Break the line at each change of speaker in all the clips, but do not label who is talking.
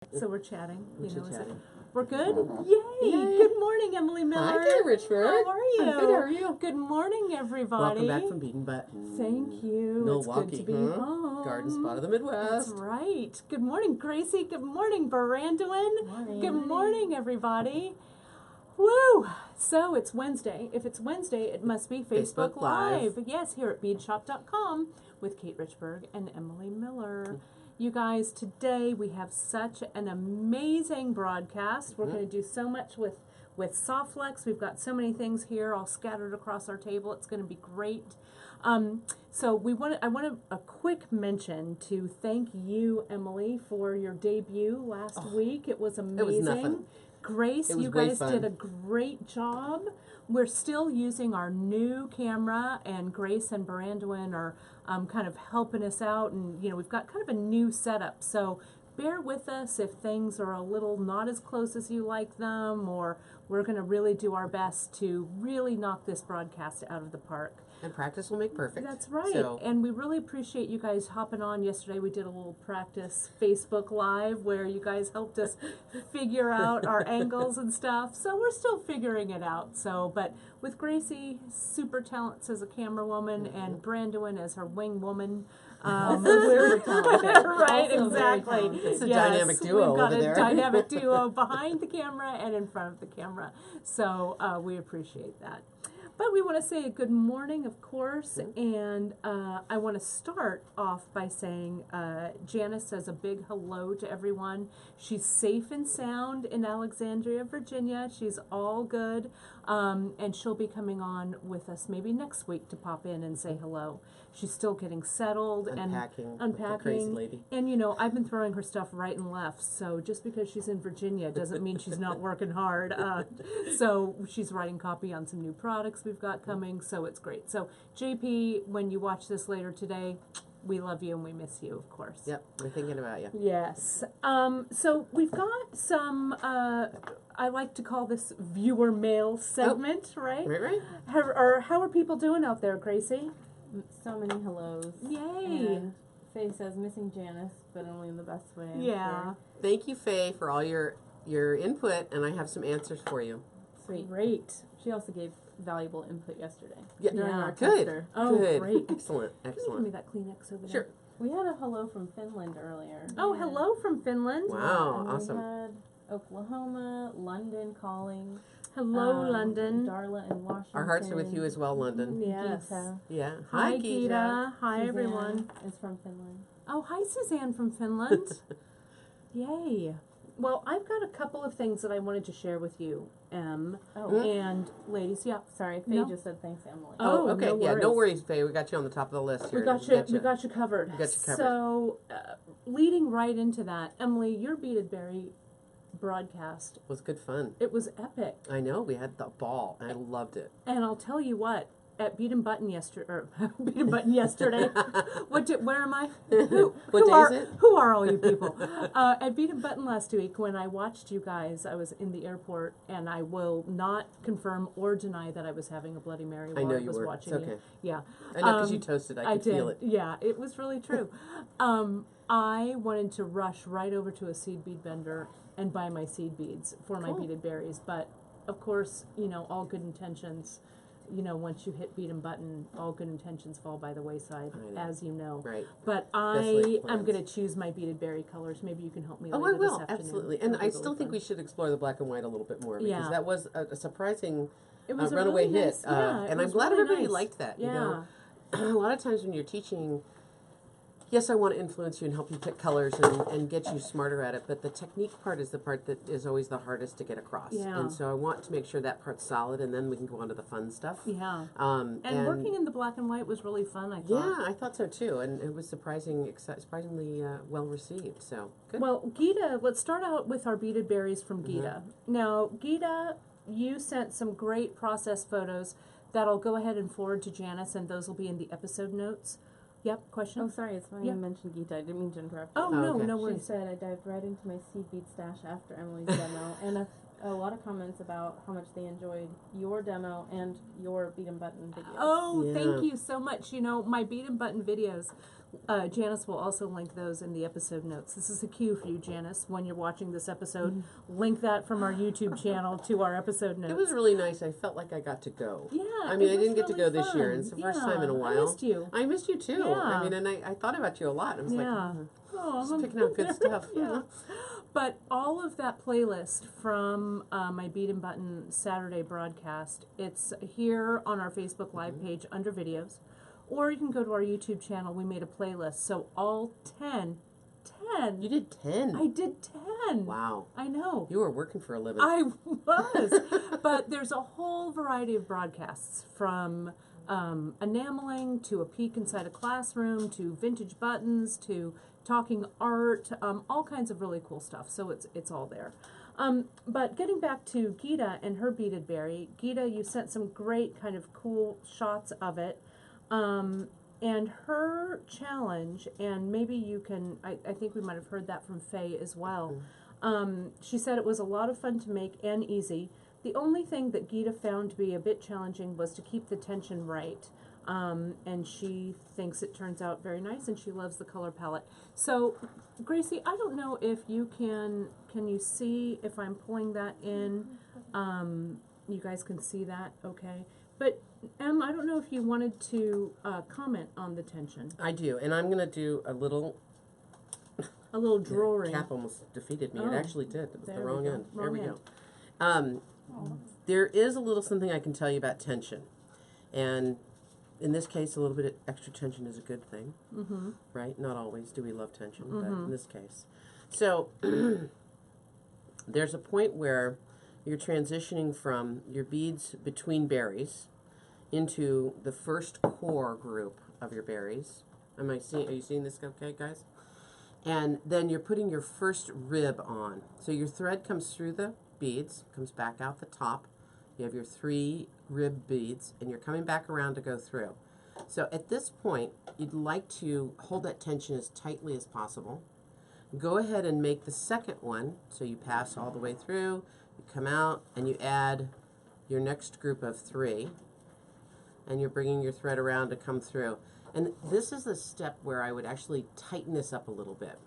So we're chatting.
Chatting.
We're good? Yay! Good morning, Emily Miller.
Hi, Kate Richford.
How are you?
I'm good, how are you?
Good morning, everybody.
Welcome back from Beaten Button.
Thank you.
Milwaukee,
it's good to be home.
Garden spot of the Midwest.
That's right. Good morning, Gracie. Good morning, Brandon.
Morning.
Good morning, everybody. Woo! So it's Wednesday. If it's Wednesday, it must be Facebook Live. Yes, here at beadshop.com with Kate Richberg and Emily Miller. You guys, today we have such an amazing broadcast. We're going to do so much with Softflex. We've got so many things here all scattered across our table. It's going to be great. So I want a quick mention to thank you, Emily, for your debut last week. It was amazing.
It was nothing.
Grace, you guys did a great job. We're still using our new camera, and Grace and Brandon are kind of helping us out, and we've got kind of a new setup. So bear with us if things are a little not as close as you like them, or we're going to really do our best to really knock this broadcast out of the park.
And practice will make perfect.
That's right.
So.
And we really appreciate you guys hopping on. Yesterday we did a little practice Facebook Live where you guys helped us figure out our angles and stuff. So we're still figuring it out. So, but with Gracie, super talents as a camera woman, and Brandon as her wing woman.
We're talented.
Right,
Also
exactly.
It's a dynamic duo
We've got
over
a
there.
dynamic duo behind the camera and in front of the camera. So we appreciate that. But we want to say a good morning, of course, and I want to start off by saying Janice says a big hello to everyone. She's safe and sound in Alexandria, Virginia. She's all good, and she'll be coming on with us maybe next week to pop in and say hello. She's still getting settled
Unpacking.
and
With the crazy lady.
And I've been throwing her stuff right and left. So just because she's in Virginia doesn't mean she's not working hard. So she's writing copy on some new products we've got coming. So it's great. So JP, when you watch this later today, we love you and we miss you, of course.
Yep, we're thinking about you.
Yes. So we've got some, I like to call this viewer mail segment, right?
Right.
How are people doing out there, Gracie?
So many hellos.
Yay.
And Faye says missing Janice, but only in the best way. I'm
Yeah.
sure.
Thank you, Faye, for all your input, and I have some answers for you.
Sweet.
Great.
She also gave valuable input yesterday.
Yeah.
During
Yeah.
our
Good.
tester.
Oh,
Good.
great.
Excellent.
Can you give me
Excellent.
that Kleenex over there?
Sure.
We had a hello from Finland earlier.
Oh, hello from Finland.
Wow,
And
awesome.
We had Oklahoma, London calling.
Hello, London.
Darla in Washington.
Our hearts are with you as well, London.
Yes.
Geeta.
Yeah.
Hi,
Geeta.
Geeta. Hi,
Suzanne
everyone.
is from Finland.
Oh, hi, Suzanne from Finland. Yay. Well, I've got a couple of things that I wanted to share with you, Em.
Oh,
And ladies, yeah.
sorry. Faye
No.
just said thanks, Emily.
Oh,
okay.
no
Yeah, no
worries.
worries, Faye. We got you on the top of the list here.
We got you covered.
We got you covered.
So, leading right into that, Emily, your Beaded Berry broadcast,
It was good fun.
it was epic.
I know. We had the ball. I loved it.
And I'll tell you what, at Beat 'em Button yesterday, where am I?
What day is it?
Who are all you people? At Beat 'em Button last week, when I watched you guys, I was in the airport, and I will not confirm or deny that I was having a Bloody Mary while
I know
I
you
was
were.
watching
It's okay.
you. Yeah.
I know because you toasted. I could
did.
feel it.
Yeah, it was really true. I wanted to rush right over to a seed bead vendor and buy my seed beads for my
Cool.
beaded berries, but of course, all good intentions. Once you hit Beat 'em Button, all good intentions fall by the wayside,
I know.
as you know.
Right.
But
laid
I'm
plans.
going to choose my beaded berry colors. Maybe you can help me
Oh, I
later this
will.
afternoon.
Absolutely. And
It'll be
I still
really
think
fun.
we should explore the black and white a little bit more because
Yeah.
that was a surprising
It was a
runaway
really
hit.
nice, yeah, it
and I'm
was
glad
really
everybody
nice.
liked that.
Yeah.
A lot of times when you're teaching, yes, I want to influence you and help you pick colors and get you smarter at it, but the technique part is the part that is always the hardest to get across.
Yeah.
And so I want to make sure that part's solid, and then we can go on to the fun stuff.
Yeah.
And
Working in the black and white was really fun, I thought.
Yeah, I thought so too, and it was surprisingly well received. So good.
Well, Geeta, let's start out with our beaded berries from Geeta. Now, Geeta, you sent some great process photos that I'll go ahead and forward to Janice, and those will be in the episode notes. Yep, question?
Oh, sorry, it's funny
Yeah.
you mentioned Geeta. I didn't mean to interrupt.
Oh,
Oh,
no,
okay.
no
She
worries.
said I dived right into my seed bead stash after Emily's demo, and a lot of comments about how much they enjoyed your demo and your beat and button videos.
Oh,
Yeah.
thank you so much. My beat and button videos, Janice will also link those in the episode notes. This is a cue for you, Janice, when you're watching this episode. Link that from our YouTube channel to our episode notes.
It was really nice. I felt like I got to go.
Yeah,
I mean,
it
I didn't
was
get to
really
go this year.
fun.
It's the first time in a while.
I missed you.
I missed you too.
Yeah.
I mean, and I thought about you a lot. I was
Yeah.
like,
Oh,
just picking up good stuff.
Yeah. But all of that playlist from my Beat and Button Saturday broadcast, it's here on our Facebook Live page under videos. Or you can go to our YouTube channel. We made a playlist. So all 10.
You did 10.
I did 10.
Wow.
I know.
You were working for a living.
I was. But there's a whole variety of broadcasts from enameling to a peek inside a classroom to vintage buttons to talking art, all kinds of really cool stuff. So it's all there. But getting back to Gita and her beaded berry, Gita, you sent some great kind of cool shots of it. And her challenge, and maybe you can, I think we might have heard that from Faye as well. She said it was a lot of fun to make and easy. The only thing that Gita found to be a bit challenging was to keep the tension right. And she thinks it turns out very nice, and she loves the color palette. So, Gracie, I don't know if you can you see if I'm pulling that in? You guys can see that, okay? But Em, I don't know if you wanted to comment on the tension.
I do, and I'm going to do a little...
A little drawing.
The cap almost defeated me.
Oh,
It actually did. It was the
there we
wrong
go.
end.
Wrong
There we
end.
go. There is a little something I can tell you about tension. And in this case, a little bit of extra tension is a good thing.
Mm-hmm.
Right? Not always do we love tension, but in this case. So, there's a point where you're transitioning from your beads between berries into the first core group of your berries. Are you seeing this okay, guys? And then you're putting your first rib on. So your thread comes through the beads, comes back out the top. You have your 3 rib beads, and you're coming back around to go through. So at this point, you'd like to hold that tension as tightly as possible. Go ahead and make the second one. So you pass all the way through, you come out, and you add your next group of 3. And you're bringing your thread around to come through. And this is the step where I would actually tighten this up a little bit.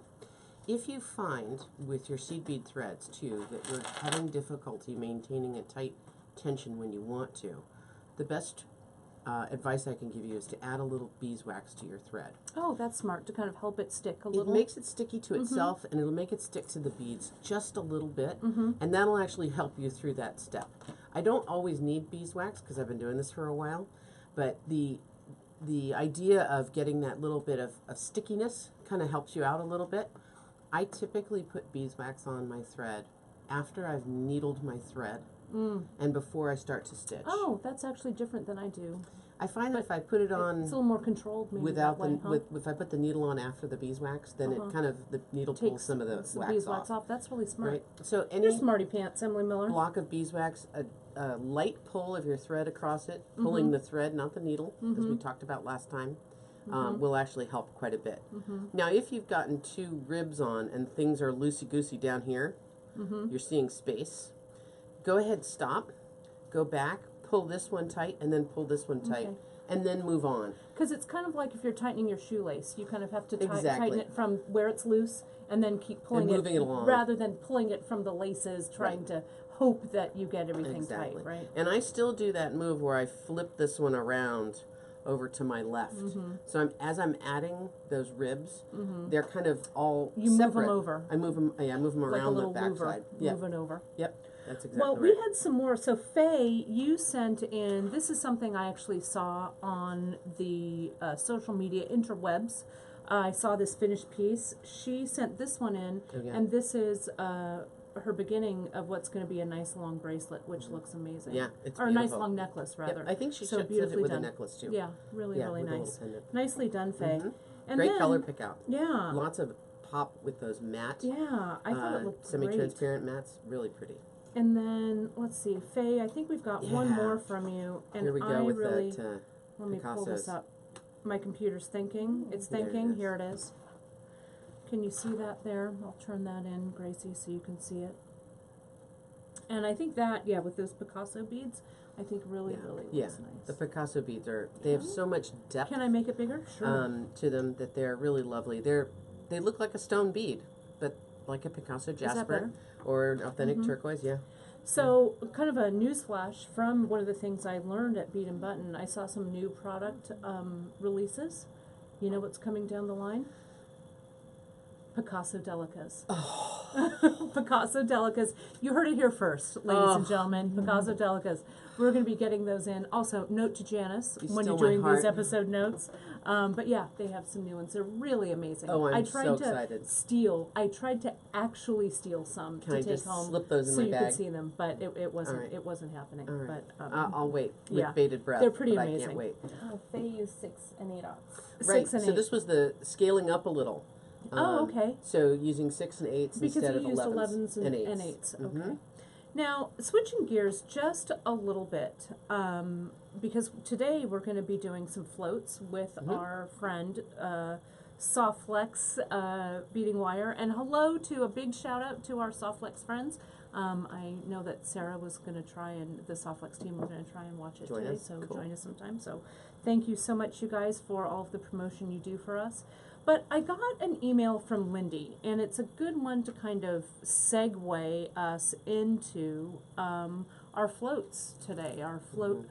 If you find with your seed bead threads too that you're having difficulty maintaining a tight tension when you want to, the best advice I can give you is to add a little beeswax to your thread.
Oh, that's smart, to kind of help it stick a
It
little.
makes it sticky to itself, and it'll make it stick to the beads just a little bit, and that'll actually help you through that step. I don't always need beeswax because I've been doing this for a while, but the idea of getting that little bit of stickiness kind of helps you out a little bit. I typically put beeswax on my thread after I've needled my thread and before I start to stitch.
Oh, that's actually different than I do.
I find that if I put it on
It's a little more controlled maybe
without
that way, huh?
if I put the needle on after the beeswax, then it kind of, the needle pulls
Takes
some of the wax
beeswax
off.
That's really smart.
Right? So
You're
any
smarty pants, Emily Miller.
block of beeswax, a light pull of your thread across it, pulling the thread, not the needle, as we talked about last time, will actually help quite a bit. Now, if you've gotten 2 ribs on and things are loosey-goosey down here, you're seeing space, go ahead, stop, go back, pull this one tight, and then pull this one tight,
Okay.
and then move on.
Because it's kind of like if you're tightening your shoelace, you kind of have to tighten
Exactly.
it from where it's loose and then keep pulling
And moving it along.
rather than pulling it from the laces, trying to hope that you get everything
Exactly.
tight, right?
And I still do that move where I flip this one around over to my left. So as I'm adding those ribs, they're kind of all
You move 'em
separate.
over.
I move them
Like a
around the
little
back
mover,
side. Yep.
moving over.
Yep. That's exactly
Well,
right.
we had some more. So Faye, you sent in, this is something I actually saw on the social media interwebs. I saw this finished piece. She sent this one in,
Oh, yeah.
and this is her beginning of what's going to be a nice long bracelet, which looks amazing.
Yeah, it's
Or a nice
beautiful.
long necklace,
Yep,
rather.
I think she
so
said it
beautifully
with
done.
a necklace too.
Yeah, really,
Yeah,
really
with a little
nice.
pendant.
Nicely done, Faye. And
Great
then,
color pick out.
Yeah.
Lots of pop with those matte,
Yeah, I thought it looked great.
semi-transparent mattes. Really pretty.
And then, let's see, Faye, I think we've got one
Yeah.
more from you. And
Here we go
I
with
really,
that.
let me pull this
Picasso's.
up. My computer's thinking. It's
There it
thinking.
is.
Here it is. Can you see that there? I'll turn that in, Gracie, so you can see it. And I think that, yeah, with those Picasso beads, I think really
Yeah,
looks nice.
the Picasso beads they have so much depth
Can I make it bigger? Sure.
to them that they're really lovely. They look like a stone bead, but like a Picasso
that
jasper
better?
or an authentic turquoise, yeah.
So, kind of a newsflash from one of the things I learned at Bead and Button. I saw some new product releases. You know what's coming down the line? Picasso Delicas. Picasso Delicas. You heard it here first, ladies and gentlemen. Picasso Delicas. We're going to be getting those in. Also, note to Janice when you're doing these episode notes. But yeah, they have some new ones. They're really amazing.
Oh, I'm
I tried
so
to
excited.
I tried to actually steal some
Can
to
I
take
just
home
slip those in
so
my
you
bag?
could see them, but it wasn't
All right.
it wasn't happening.
All right.
But
I'll wait with
yeah.
bated breath.
They're pretty
but I
amazing.
can't wait.
Oh, they use 6 and 8 ounce.
Right.
6 and
So
8.
this was the scaling up a little.
Oh, okay.
So using 6 and 8s
Because
instead
you
of
used
11s
11s and 8s.
Mhm.
Okay. Now, switching gears just a little bit, because today we're going to be doing some floats with our friend Softflex Beading Wire. And hello to a big shout out to our Softflex friends. I know that Sarah was going to try, and the Softflex team were going to try and watch it
Join
today,
us.
so
Cool.
join us sometime. So thank you so much, you guys, for all of the promotion you do for us. But I got an email from Lindy, and it's a good one to kind of segue us into our floats today. Our float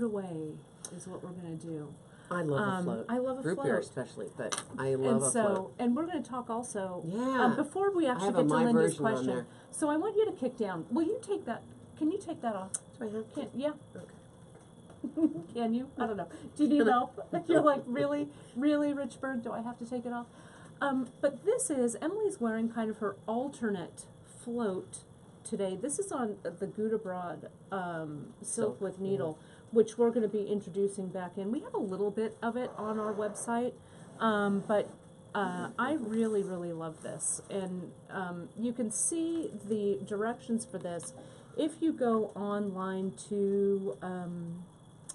away is what we're going to do.
I love a float.
I love a
Root
float.
beer especially, but I love
And
a
so,
float.
and we're going to talk also,
Yeah.
before we actually
have
get
a
to
my
Lindy's
version on
question.
there.
So I want you to kick down. Will you take that? Can you take that off?
Do I have to?
Yeah.
Okay.
Can you? I don't know. Do you need help? You're like, really, Richburg? Do I have to take it off? But this is, Emily's wearing kind of her alternate float today. This is on the Gouda Broad silk with needle, which we're going to be introducing back in. We have a little bit of it on our website, but I really, really love this. And you can see the directions for this if you go online to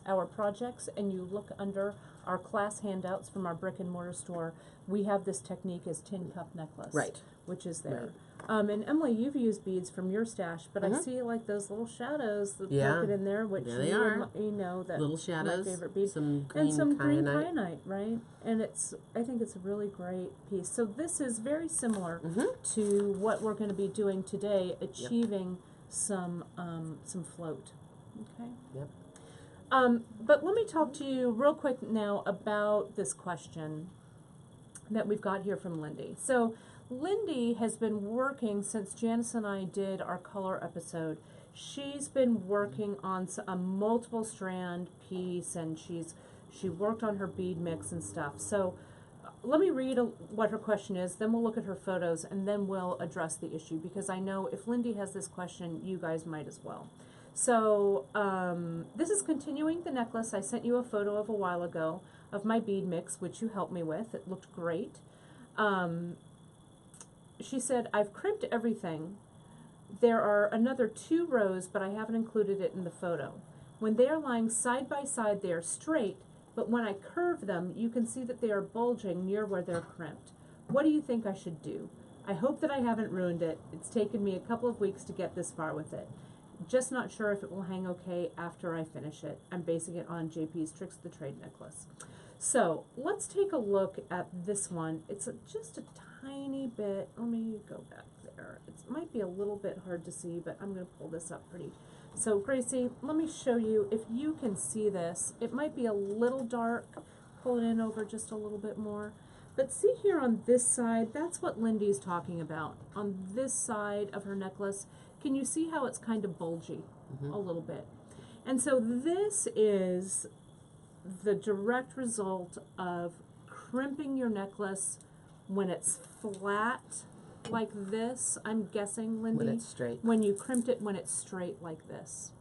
our projects and you look under our class handouts from our brick and mortar store. We have this technique as tin cup necklace,
Right.
which is there. And Emily, you've used beads from your stash, but I see like those little shadows that poke it in there, which
There they
you,
are.
you know that
Little shadows.
my favorite bead,
Some green
and some green
kyanite.
kyanite, right? And I think it's a really great piece. So this is very similar to what we're going to be doing today, achieving some float. Okay.
Yep.
But let me talk to you real quick now about this question that we've got here from Lindy. So Lindy has been working since Janice and I did our color episode. She's been working on a multiple strand piece, and she worked on her bead mix and stuff. So let me read what her question is, then we'll look at her photos, and then we'll address the issue, because I know if Lindy has this question, you guys might as well. So this is continuing the necklace. I sent you a photo of a while ago of my bead mix, which you helped me with. It looked great. She said, I've crimped everything. There are another 2 rows, but I haven't included it in the photo. When they are lying side by side, they are straight, but when I curve them, you can see that they are bulging near where they're crimped. What do you think I should do? I hope that I haven't ruined it. It's taken me a couple of weeks to get this far with it. Just not sure if it will hang okay after I finish it. I'm basing it on JP's Tricks of the Trade necklace. So let's take a look at this one. It's just a tiny bit. Let me go back there. It might be a little bit hard to see, but I'm going to pull this up pretty. So Gracie, let me show you if you can see this. It might be a little dark. Pull it in over just a little bit more. But see here on this side, that's what Lindy's talking about. On this side of her necklace, can you see how it's kind of bulgy a little bit? And so this is the direct result of crimping your necklace when it's flat like this, I'm guessing, Lindy.
When it's straight.
When you crimped it when it's straight like this.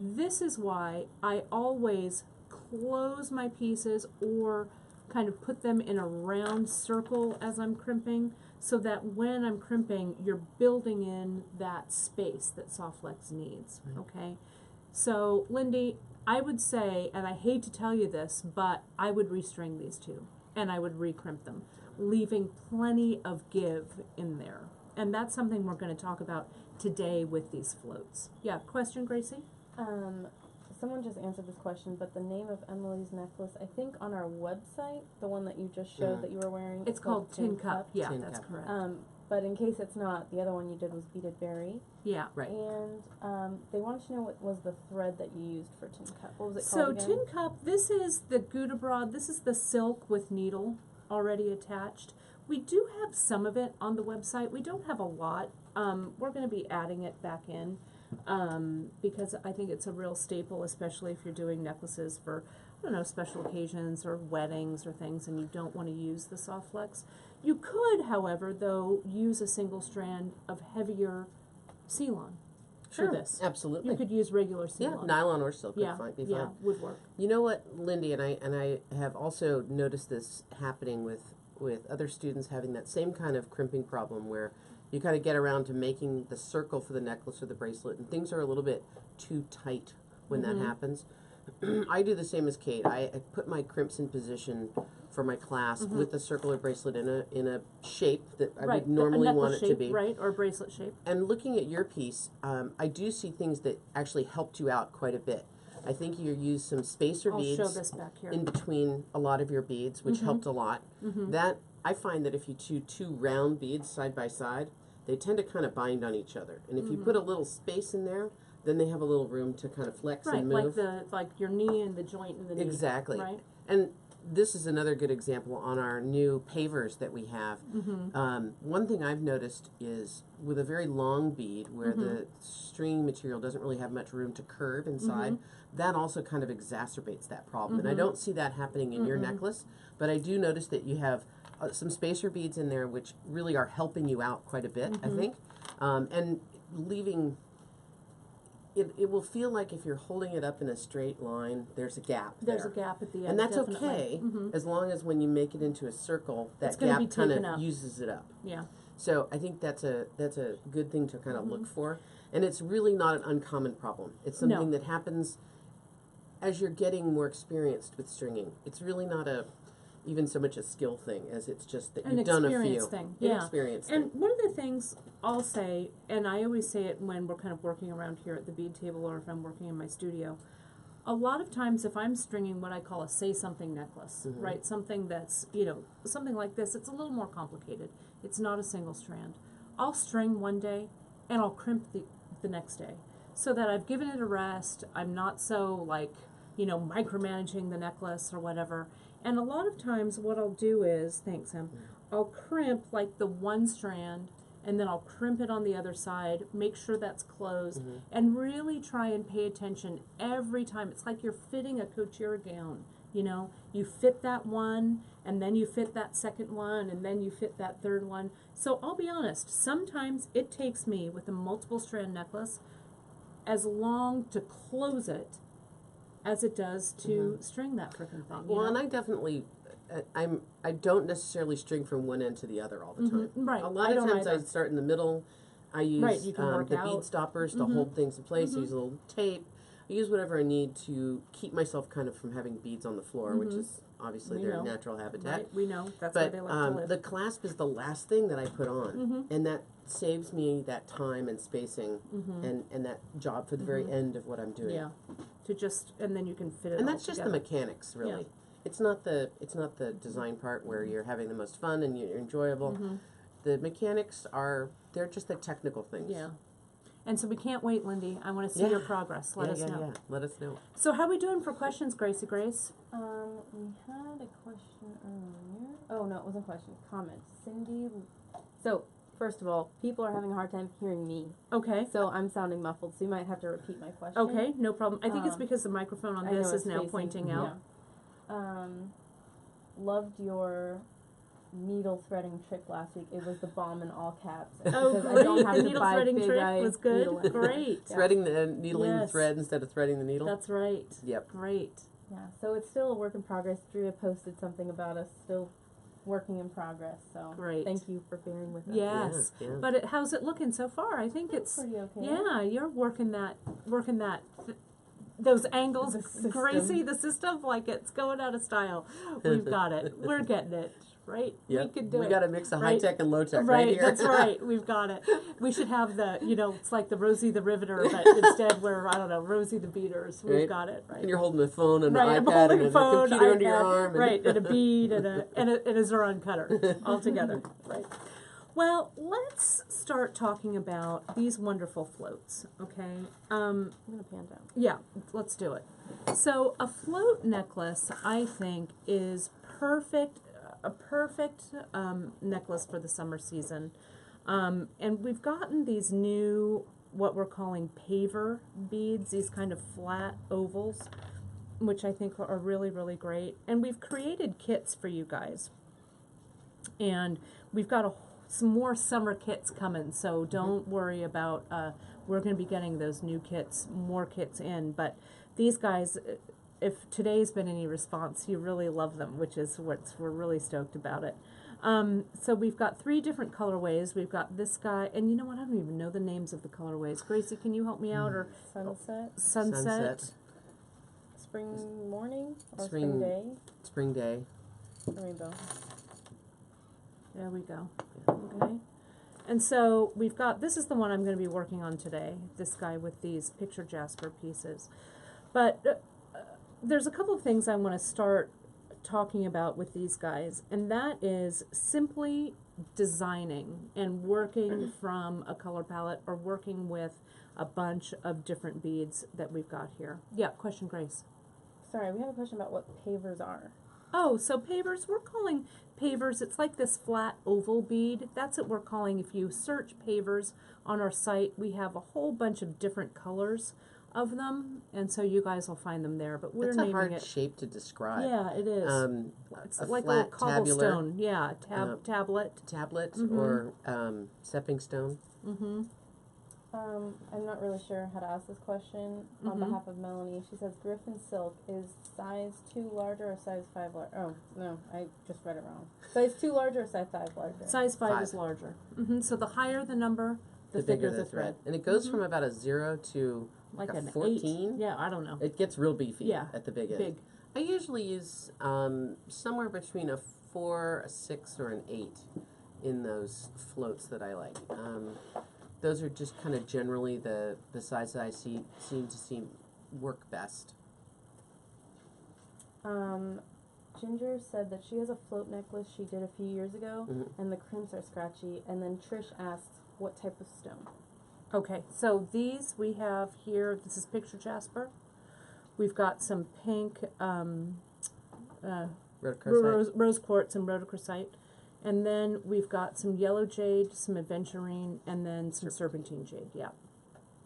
This is why I always close my pieces or kind of put them in a round circle as I'm crimping, so that when I'm crimping, you're building in that space that Softflex needs, okay? So, Lindy, I would say, and I hate to tell you this, but I would restring these 2, and I would recrimp them, leaving plenty of give in there, And that's something we're going to talk about today with these floats. Yeah, question, Gracie?
Someone just answered this question, but the name of Emily's necklace, I think on our website, the one that you just showed that you were wearing,
It's called Tin Cup. Yeah,
Tin
that's
Cup.
correct.
But in case it's not, the other one you did was beaded berry.
Yeah.
Right.
And they wanted to know what was the thread that you used for Tin Cup. What was it
So
called again?
Tin Cup, this is the Gouda Broad. This is the silk with needle already attached. We do have some of it on the website. We don't have a lot. We're going to be adding it back in because I think it's a real staple, especially if you're doing necklaces for, I don't know, special occasions or weddings or things, and you don't want to use the soft flex. You could, however, though, use a single strand of heavier Ceylon for this.
Absolutely.
You could use regular
Yeah,
Ceylon.
nylon or silk
Yeah,
would be
yeah,
fine.
would work.
You know what, Lindy, and I have also noticed this happening with other students having that same kind of crimping problem where you kind of get around to making the circle for the necklace or the bracelet, and things are a little bit too tight when that happens. I do the same as Kate. I put my crimps in position for my clasp with the circle or bracelet in a shape that I would normally want it to be.
Right, or bracelet shape.
And looking at your piece, I do see things that actually helped you out quite a bit. I think you used some spacer
I'll
beads
show this back here.
in between a lot of your beads, which helped a lot. That I find that if you do two round beads side by side, they tend to kind of bind on each other. And if you put a little space in there, then they have a little room to kind of flex
Right,
and move.
like your knee and the joint in the knee.
Exactly.
Right.
And this is another good example on our new pavers that we have. One thing I've noticed is with a very long bead where the string material doesn't really have much room to curve inside, that also kind of exacerbates that problem. And I don't see that happening in your necklace, but I do notice that you have some spacer beads in there which really are helping you out quite a bit, I think. And leaving... It will feel like if you're holding it up in a straight line, there's a gap there.
There's a gap at the end.
And that's
definitely.
okay, as long as when you make it into a circle,
It's
that
gonna be
gap kind
taken up.
of uses it up.
Yeah.
So I think that's a good thing to kind of look for. And it's really not an uncommon problem. It's something that happens as you're getting more experienced with stringing. It's really not even so much a skill thing as it's just that you've done a few.
An experience thing.
An
Yeah.
experience
And
thing.
one of the things I'll say, and I always say it when we're kind of working around here at the bead table or if I'm working in my studio, a lot of times if I'm stringing what I call a say something necklace, right, something that's, something like this, it's a little more complicated. It's not a single strand. I'll string one day and I'll crimp the next day so that I've given it a rest. I'm not so micromanaging the necklace or whatever. And a lot of times what I'll do is, thanks Em, I'll crimp like the one strand and then I'll crimp it on the other side, make sure that's closed, and really try and pay attention every time. It's like you're fitting a couture gown, You fit that one, and then you fit that second one, and then you fit that third one. So I'll be honest, sometimes it takes me, with a multiple strand necklace, as long to close it as it does to string that frickin' thing.
Well, and I definitely, I don't necessarily string from one end to the other all the time.
Right.
A lot of times I
either.
start in the middle. I use
Right, you can work
the
out.
bead stoppers to hold things in place. I use a little tape. I use whatever I need to keep myself kind of from having beads on the floor, which is obviously
We
their
know.
natural habitat.
Right, we know. That's where
But
they like to live.
the clasp is the last thing that I put on, and that saves me that time and spacing and that job for the very end of what I'm doing.
Yeah. And then you can fit it
And
all
that's just the
together.
mechanics, really.
Yeah.
It's not the design part where you're having the most fun and you're enjoyable. The mechanics they're just the technical things.
Yeah. And so we can't wait, Lindy. I want to see your progress. Let us know.
Yeah. Let us know.
So how are we doing for questions, Gracie Grace?
We had a question earlier. Oh, no, it wasn't a question. Comment. Cindy. So, first of all, people are having a hard time hearing me.
Okay.
So I'm sounding muffled, so you might have to repeat my question.
Okay, no problem. I think it's because the microphone on
I know
this is
it's
now
facing-
pointing out.
Yeah. Loved your needle threading trick last week. It was the bomb in all caps.
Oh,
Because
great.
I don't have
The
to
needle
buy
threading
big
trick
eye
was good.
needle anymore.
Great.
Yeah.
Threading the needling the
Yes.
thread instead of threading the needle.
That's right.
Yep.
Great.
Yeah, so it's still a work in progress. Drea posted something about us still working in progress. So
Great.
thank you for bearing with us.
Yes.
Yeah, yeah.
But how's it looking so far? I think it's
pretty okay.
yeah, you're working that those angles,
The system.
Gracie, the system, like it's going out of style. We've got it. We're getting it. right?
Yep.
We could do
We
it.
got a mix of high
Right.
tech and low tech
Right,
here.
that's right. We've got it. We should have the, it's like the Rosie the Riveter, but instead we're, I don't know, Rosie the Beaters. We've
Right.
got it, right?
And you're holding a phone and
Right,
an
I'm
iPad
holding
and
a phone,
a computer under your
iPad,
arm. And
right, and a bead and a Zerron cutter all together, right? Well, let's start talking about these wonderful floats, okay?
I'm gonna pan down.
Yeah, let's do it. So a float necklace, I think, is a perfect necklace for the summer season. And we've gotten these new, what we're calling paver beads, these kind of flat ovals, which I think are really, really great. And we've created kits for you guys. And we've got some more summer kits coming, so don't worry about, we're going to be getting those new kits, more kits in. But these guys, if today's been any response, you really love them, which is we're really stoked about it. So we've got 3 different colorways. We've got this guy, and you know what? I don't even know the names of the colorways. Gracie, can you help me out? Or sunset,
Spring morning or
Spring-
spring day.
Spring day.
Rainbow.
There we go. Okay. And so we've got, this is the one I'm going to be working on today, this guy with these picture jasper pieces. But there's a couple of things I want to start talking about with these guys, and that is simply designing and working from a color palette or working with a bunch of different beads that we've got here. Yeah, question, Grace.
Sorry, we have a question about what pavers are.
Oh, so pavers, we're calling pavers, it's like this flat oval bead. That's what we're calling, if you search pavers on our site, we have a whole bunch of different colors of them, and so you guys will find them there, but we're
That's a
naming
hard
it.
shape to describe.
Yeah, it is. It's
a
like a
flat
little cobblestone. Yeah, tablet.
tablet
Mhm.
or stepping stone.
Mm-hmm.
I'm not really sure how to ask this question on
Mhm.
behalf of Melanie. She says Griffin silk is size 2 larger or size 5 larger? Oh, no, I just read it wrong. Size 2 larger or size 5 larger?
Size 5
5.
is larger. Mm-hmm. So the higher the number, the
bigger
thicker
the thread. And it goes
Mhm.
from about a 0 to
like
a
an
14.
8. Yeah, I don't know.
It gets real beefy
Yeah,
at the big end.
Big.
I usually use somewhere between a 4, a 6, or an 8 in those floats that I like. Those are just kind of generally the size that I seem to work best.
Ginger said that she has a float necklace she did a few years ago,
Mhm.
and the crimps are scratchy. And then Trish asked, what type of stone?
Okay, so these we have here, this is picture jasper. We've got some pink
Rhodochrosite.
rose quartz and rhodochrosite. And then we've got some yellow jade, some aventurine, and then some serpentine jade, yeah.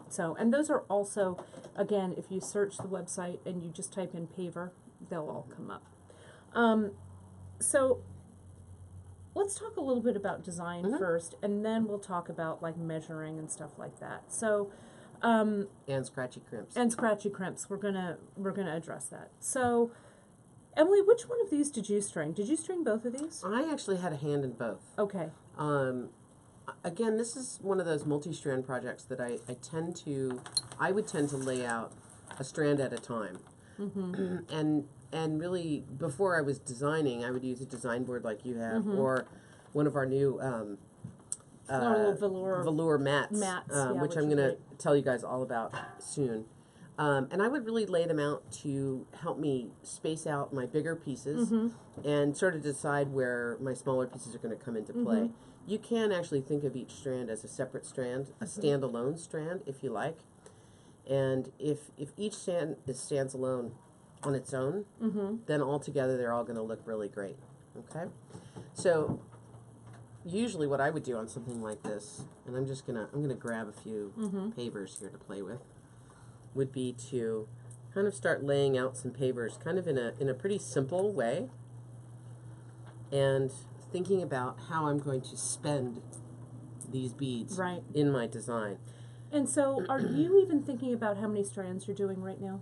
So, and those are also, again, if you search the website and you just type in paver, they'll all come up. So, let's talk a little bit about design
Mhm.
first, and then we'll talk about like measuring and stuff like that. So,
And scratchy crimps.
and scratchy crimps, we're gonna address that. So, Emily, which one of these did you string? Did you string both of these?
I actually had a hand in both.
Okay.
Again, this is one of those multi-strand projects that I would tend to lay out a strand at a time.
Mm-hmm.
And really, before I was designing, I would use a design board like you have,
Mhm.
or one of our new
Little velour
mats,
yeah,
which I'm
are
going to
great.
tell you guys all about soon. And I would really lay them out to help me space out my bigger pieces
Mhm.
and sort of decide where my smaller pieces are going to come into play.
Mhm.
You can actually think of each strand as a separate strand, a standalone strand, if you like. And if each strand stands alone on its own,
Mhm.
then all together they're all going to look really great. Okay? So usually what I would do on something like this, and I'm gonna grab a few
Mhm.
pavers here to play with, would be to kind of start laying out some pavers kind of in a pretty simple way, and thinking about how I'm going to spend these beads
Right.
in my design.
And so, are you even thinking about how many strands you're doing right now?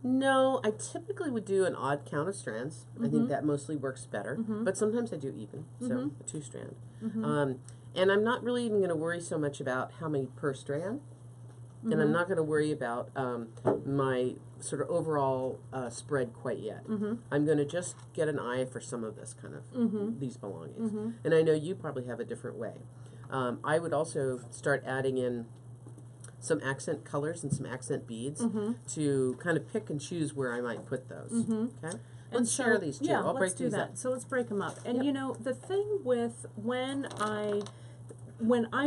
No, I typically would do an odd count of strands. I think
Mhm.
that mostly works better.
Mhm.
But sometimes I do even, so
Mhm.
a 2-strand.
Mhm.
And I'm not really even going to worry so much about how many per strand. and I'm not going to worry about my sort of overall spread quite yet. I'm going to just get an eye for some of this kind of these belongings. And I know you probably have a different way. I would also start adding in some accent colors and some accent beads to kind of pick and choose where I might put those. Okay? Let's share these two.
Yeah,
I'll
let's
break
do
these
that.
up.
So let's break them up. And you know, the thing with when I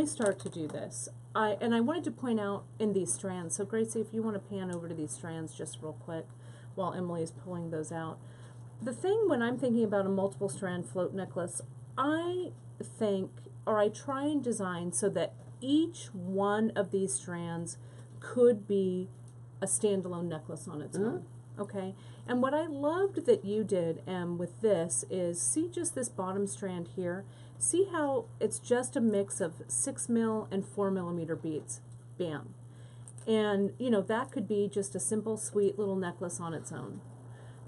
start to do this, I wanted to point out in these strands. So Gracie, if you want to pan over to these strands just real quick while Emily is pulling those out. The thing when I'm thinking about a multiple strand float necklace, I think, or I try and design so that each one of these strands could be a standalone necklace on its own. Okay, and what I loved that you did, with this is, see just this bottom strand here. See how it's just a mix of 6mm and 4mm beads. Bam. And, you know, that could be just a simple, sweet little necklace on its own.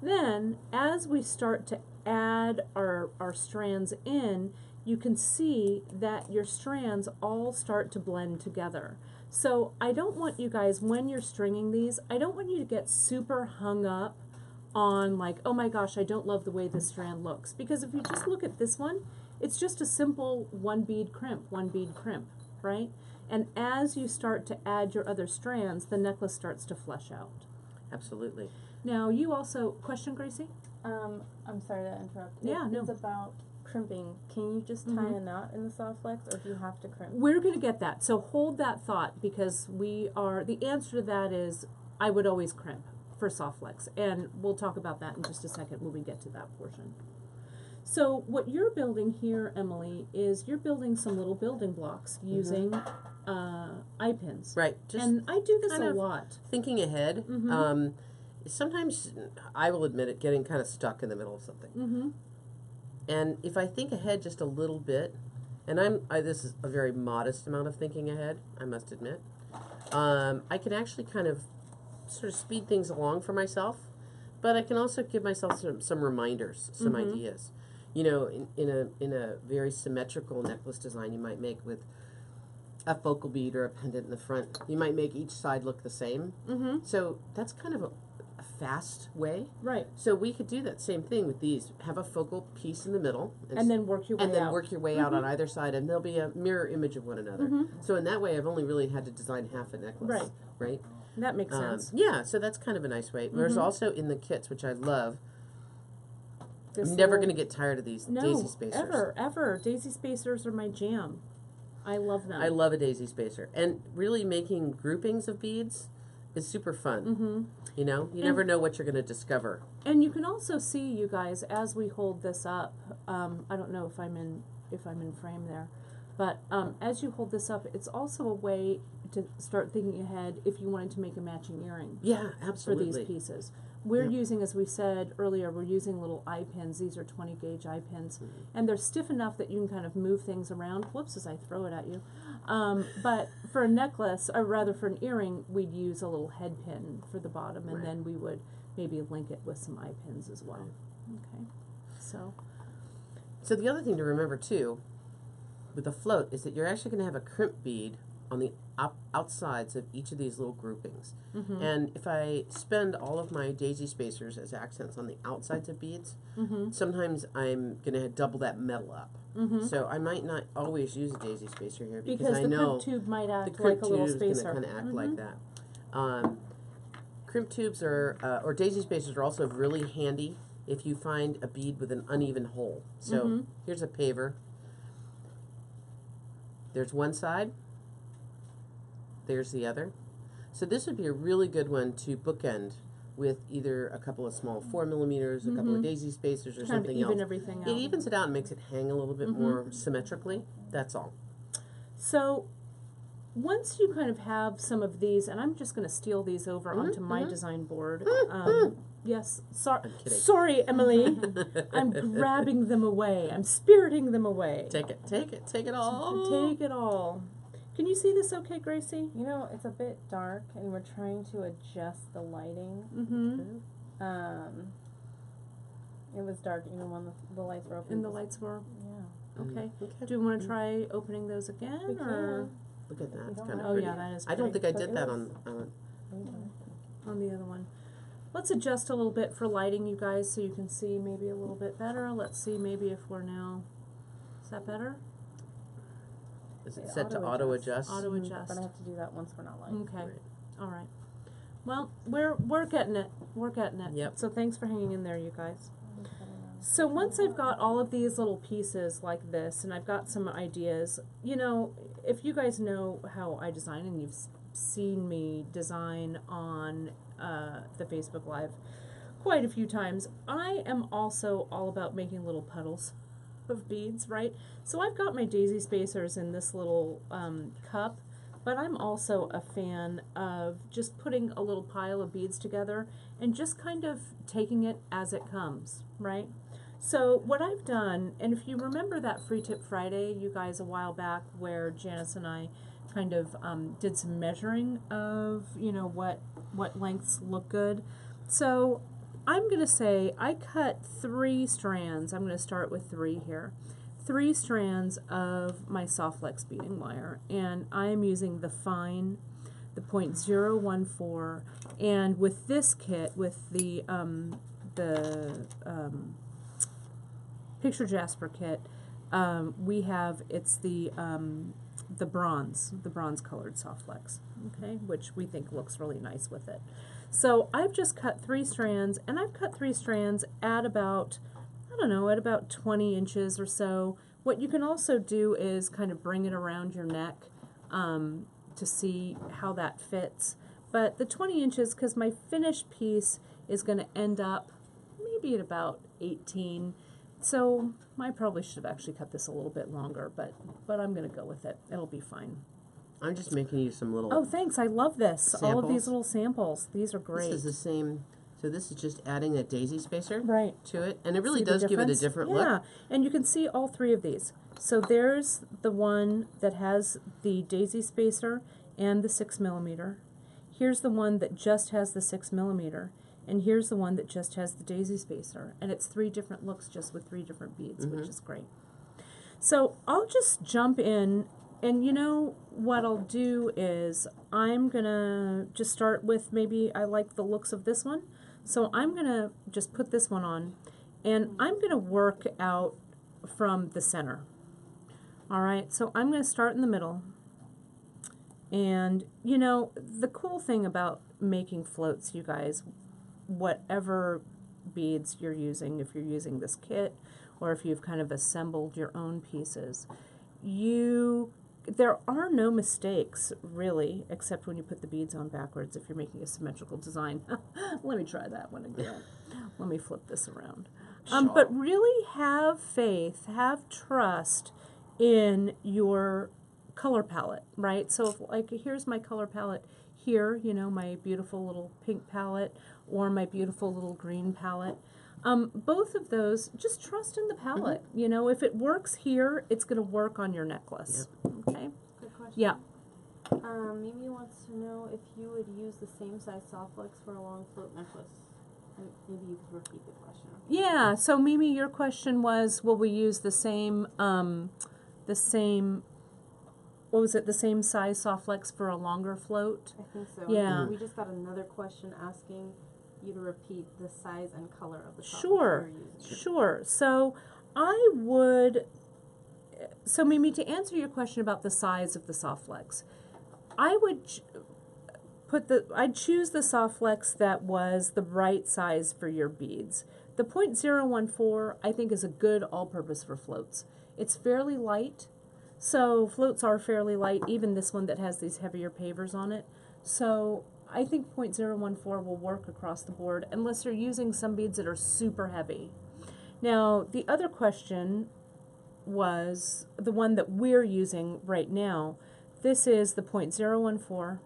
Then, as we start to add our strands in, you can see that your strands all start to blend together. So I don't want you guys, when you're stringing these, I don't want you to get super hung up on like, oh my gosh, I don't love the way this strand looks. Because if you just look at this one, it's just a simple one bead crimp, right? And as you start to add your other strands, the necklace starts to flesh out.
Absolutely.
Now, you also, question, Gracie?
I'm sorry to interrupt.
Yeah, no.
It's about crimping. Can you just tie a knot in the soft flex, or do you have to crimp?
We're going to get that. So hold that thought, because the answer to that is I would always crimp for soft flex. And we'll talk about that in just a second when we get to that portion. So what you're building here, Emily, is you're building some little building blocks using eye pins.
Right. Just
and I do this
kind
a
of
lot.
thinking ahead. Sometimes, I will admit it, getting kind of stuck in the middle of something. And if I think ahead just a little bit, and this is a very modest amount of thinking ahead, I must admit, I can actually kind of sort of speed things along for myself, but I can also give myself some reminders, some ideas. You know, in a very symmetrical necklace design you might make with a focal bead or a pendant in the front, you might make each side look the same. So that's kind of a fast way.
Right.
So we could do that same thing with these. Have a focal piece in the middle.
And then work your way out.
And then work your way out on either side, and there'll be a mirror image of one another. So in that way, I've only really had to design half a necklace. Right?
That makes sense.
Yeah, so that's kind of a nice way. There's also in the kits, which I love,
This
I'm never
little-
going to get tired of these
No,
daisy spacers.
ever. Daisy spacers are my jam. I love them.
I love a daisy spacer. And really making groupings of beads is super fun. You know, you never know what you're going to discover.
And you can also see, you guys, as we hold this up, I don't know if I'm in frame there, but as you hold this up, it's also a way to start thinking ahead if you wanted to make a matching earring.
Yeah,
For
absolutely.
these pieces. We're using, as we said earlier, we're using little eye pins. These are 20 gauge eye pins. And they're stiff enough that you can kind of move things around. Whoops, as I throw it at you. But for a necklace, or rather for an earring, we'd use a little head pin for the bottom, and then we would maybe link it with some eye pins as well. Okay, so
the other thing to remember too, with a float, is that you're actually going to have a crimp bead on the outsides of each of these little groupings. And if I spend all of my daisy spacers as accents on the outsides of beads, sometimes I'm going to double that metal up. So I might not always use a daisy spacer here because I
the
know
crimp tube might
the
act
crimp
like a little
tube is going to
spacer.
kind of act like that. Crimp tubes are, or daisy spacers are also really handy if you find a bead with an uneven hole. So here's a paver. There's one side. There's the other. So this would be a really good one to bookend with either a couple of small 4mm, a couple of daisy spacers, or
Kind
something
of even
else.
everything out.
It evens it out and makes it hang a little bit more symmetrically. That's all.
So once you kind of have some of these, and I'm just going to steal these over onto my design board. Yes, sorry, Emily. I'm grabbing them away. I'm spiriting them away.
Take it all.
Take it all. Can you see this okay, Gracie?
You know, it's a bit dark, and we're trying to adjust the lighting. It was dark even when the lights were open.
And the lights were
Yeah.
okay. Do you want to try opening those again,
We
or
can.
Look at that.
You
It's
don't
kind of
Oh
pretty.
yeah, that is
I don't
pretty.
think I
But
did
it
that
was-
On the other one. Let's adjust a little bit for lighting, you guys, so you can see maybe a little bit better. Let's see maybe if we're now, is that better?
Is it
It
set to auto adjust?
Auto
Mhm,
adjust.
But I have to do that once we're not live.
Okay,
Right.
all right. Well, we're getting it. We're getting it.
Yep.
So thanks for hanging in there, you guys. So once I've got all of these little pieces like this, and I've got some ideas, you know, if you guys know how I design, and you've seen me design on the Facebook Live quite a few times, I am also all about making little puddles of beads, right? So I've got my daisy spacers in this little cup, but I'm also a fan of just putting a little pile of beads together and just kind of taking it as it comes, right? So what I've done, and if you remember that Free Tip Friday, you guys, a while back, where Janice and I kind of did some measuring of, you know, what lengths look good. So I'm going to say I cut 3 strands. I'm going to start with 3 here. 3 strands of my soft flex beading wire, and I am using the fine, the 0.014, and with this kit, with the Picture Jasper kit, we have, it's the bronze colored soft flex, okay, which we think looks really nice with it. So I've just cut 3 strands, and I've cut 3 strands at about, I don't know, at about 20 inches or so. What you can also do is kind of bring it around your neck to see how that fits. But the 20 inches, because my finished piece is going to end up maybe at about 18. So I probably should have actually cut this a little bit longer, but I'm going to go with it. It'll be fine.
I'm just making you some little.
Oh, thanks. I love this. All of these
Samples.
little samples. These are great.
This is the same. So this is just adding a daisy spacer
Right.
to it, and it really
See the
does give it a
difference?
different
yeah.
look.
And you can see all 3 of these. So there's the one that has the daisy spacer and the 6mm. Here's the one that just has the 6mm. And here's the one that just has the daisy spacer. And it's 3 different looks just with 3 different beads, which is great. So I'll just jump in, and you know what I'll do is I'm going to just start with, maybe I like the looks of this one. So I'm going to just put this one on, and I'm going to work out from the center. All right, so I'm going to start in the middle. And, you know, the cool thing about making floats, you guys, whatever beads you're using, if you're using this kit, or if you've kind of assembled your own pieces, there are no mistakes, really, except when you put the beads on backwards if you're making a symmetrical design. Let me try that one again. Let me flip this around. But really have faith, have trust in your color palette, right? So, if, like, here's my color palette here, you know, my beautiful little pink palette or my beautiful little green palette. Both of those, just trust in the palette. You know, if it works here, it's going to work on your necklace. Okay?
Good question.
Yeah.
Mimi wants to know if you would use the same size soft flex for a long float necklace. Maybe you could repeat the question.
Yeah. So, Mimi, your question was, will we use the same, what was it, the same size soft flex for a longer float?
I think so.
Yeah.
We just got another question asking you to repeat the size and color of the soft
Sure,
flex you're using.
sure. So I would, so Mimi, to answer your question about the size of the soft flex, I would I'd choose the soft flex that was the right size for your beads. The 0.014 I think is a good all-purpose for floats. It's fairly light, so floats are fairly light, even this one that has these heavier pavers on it. So I think 0.014 will work across the board unless you're using some beads that are super heavy. Now, the other question was the one that we're using right now. This is the 0.014,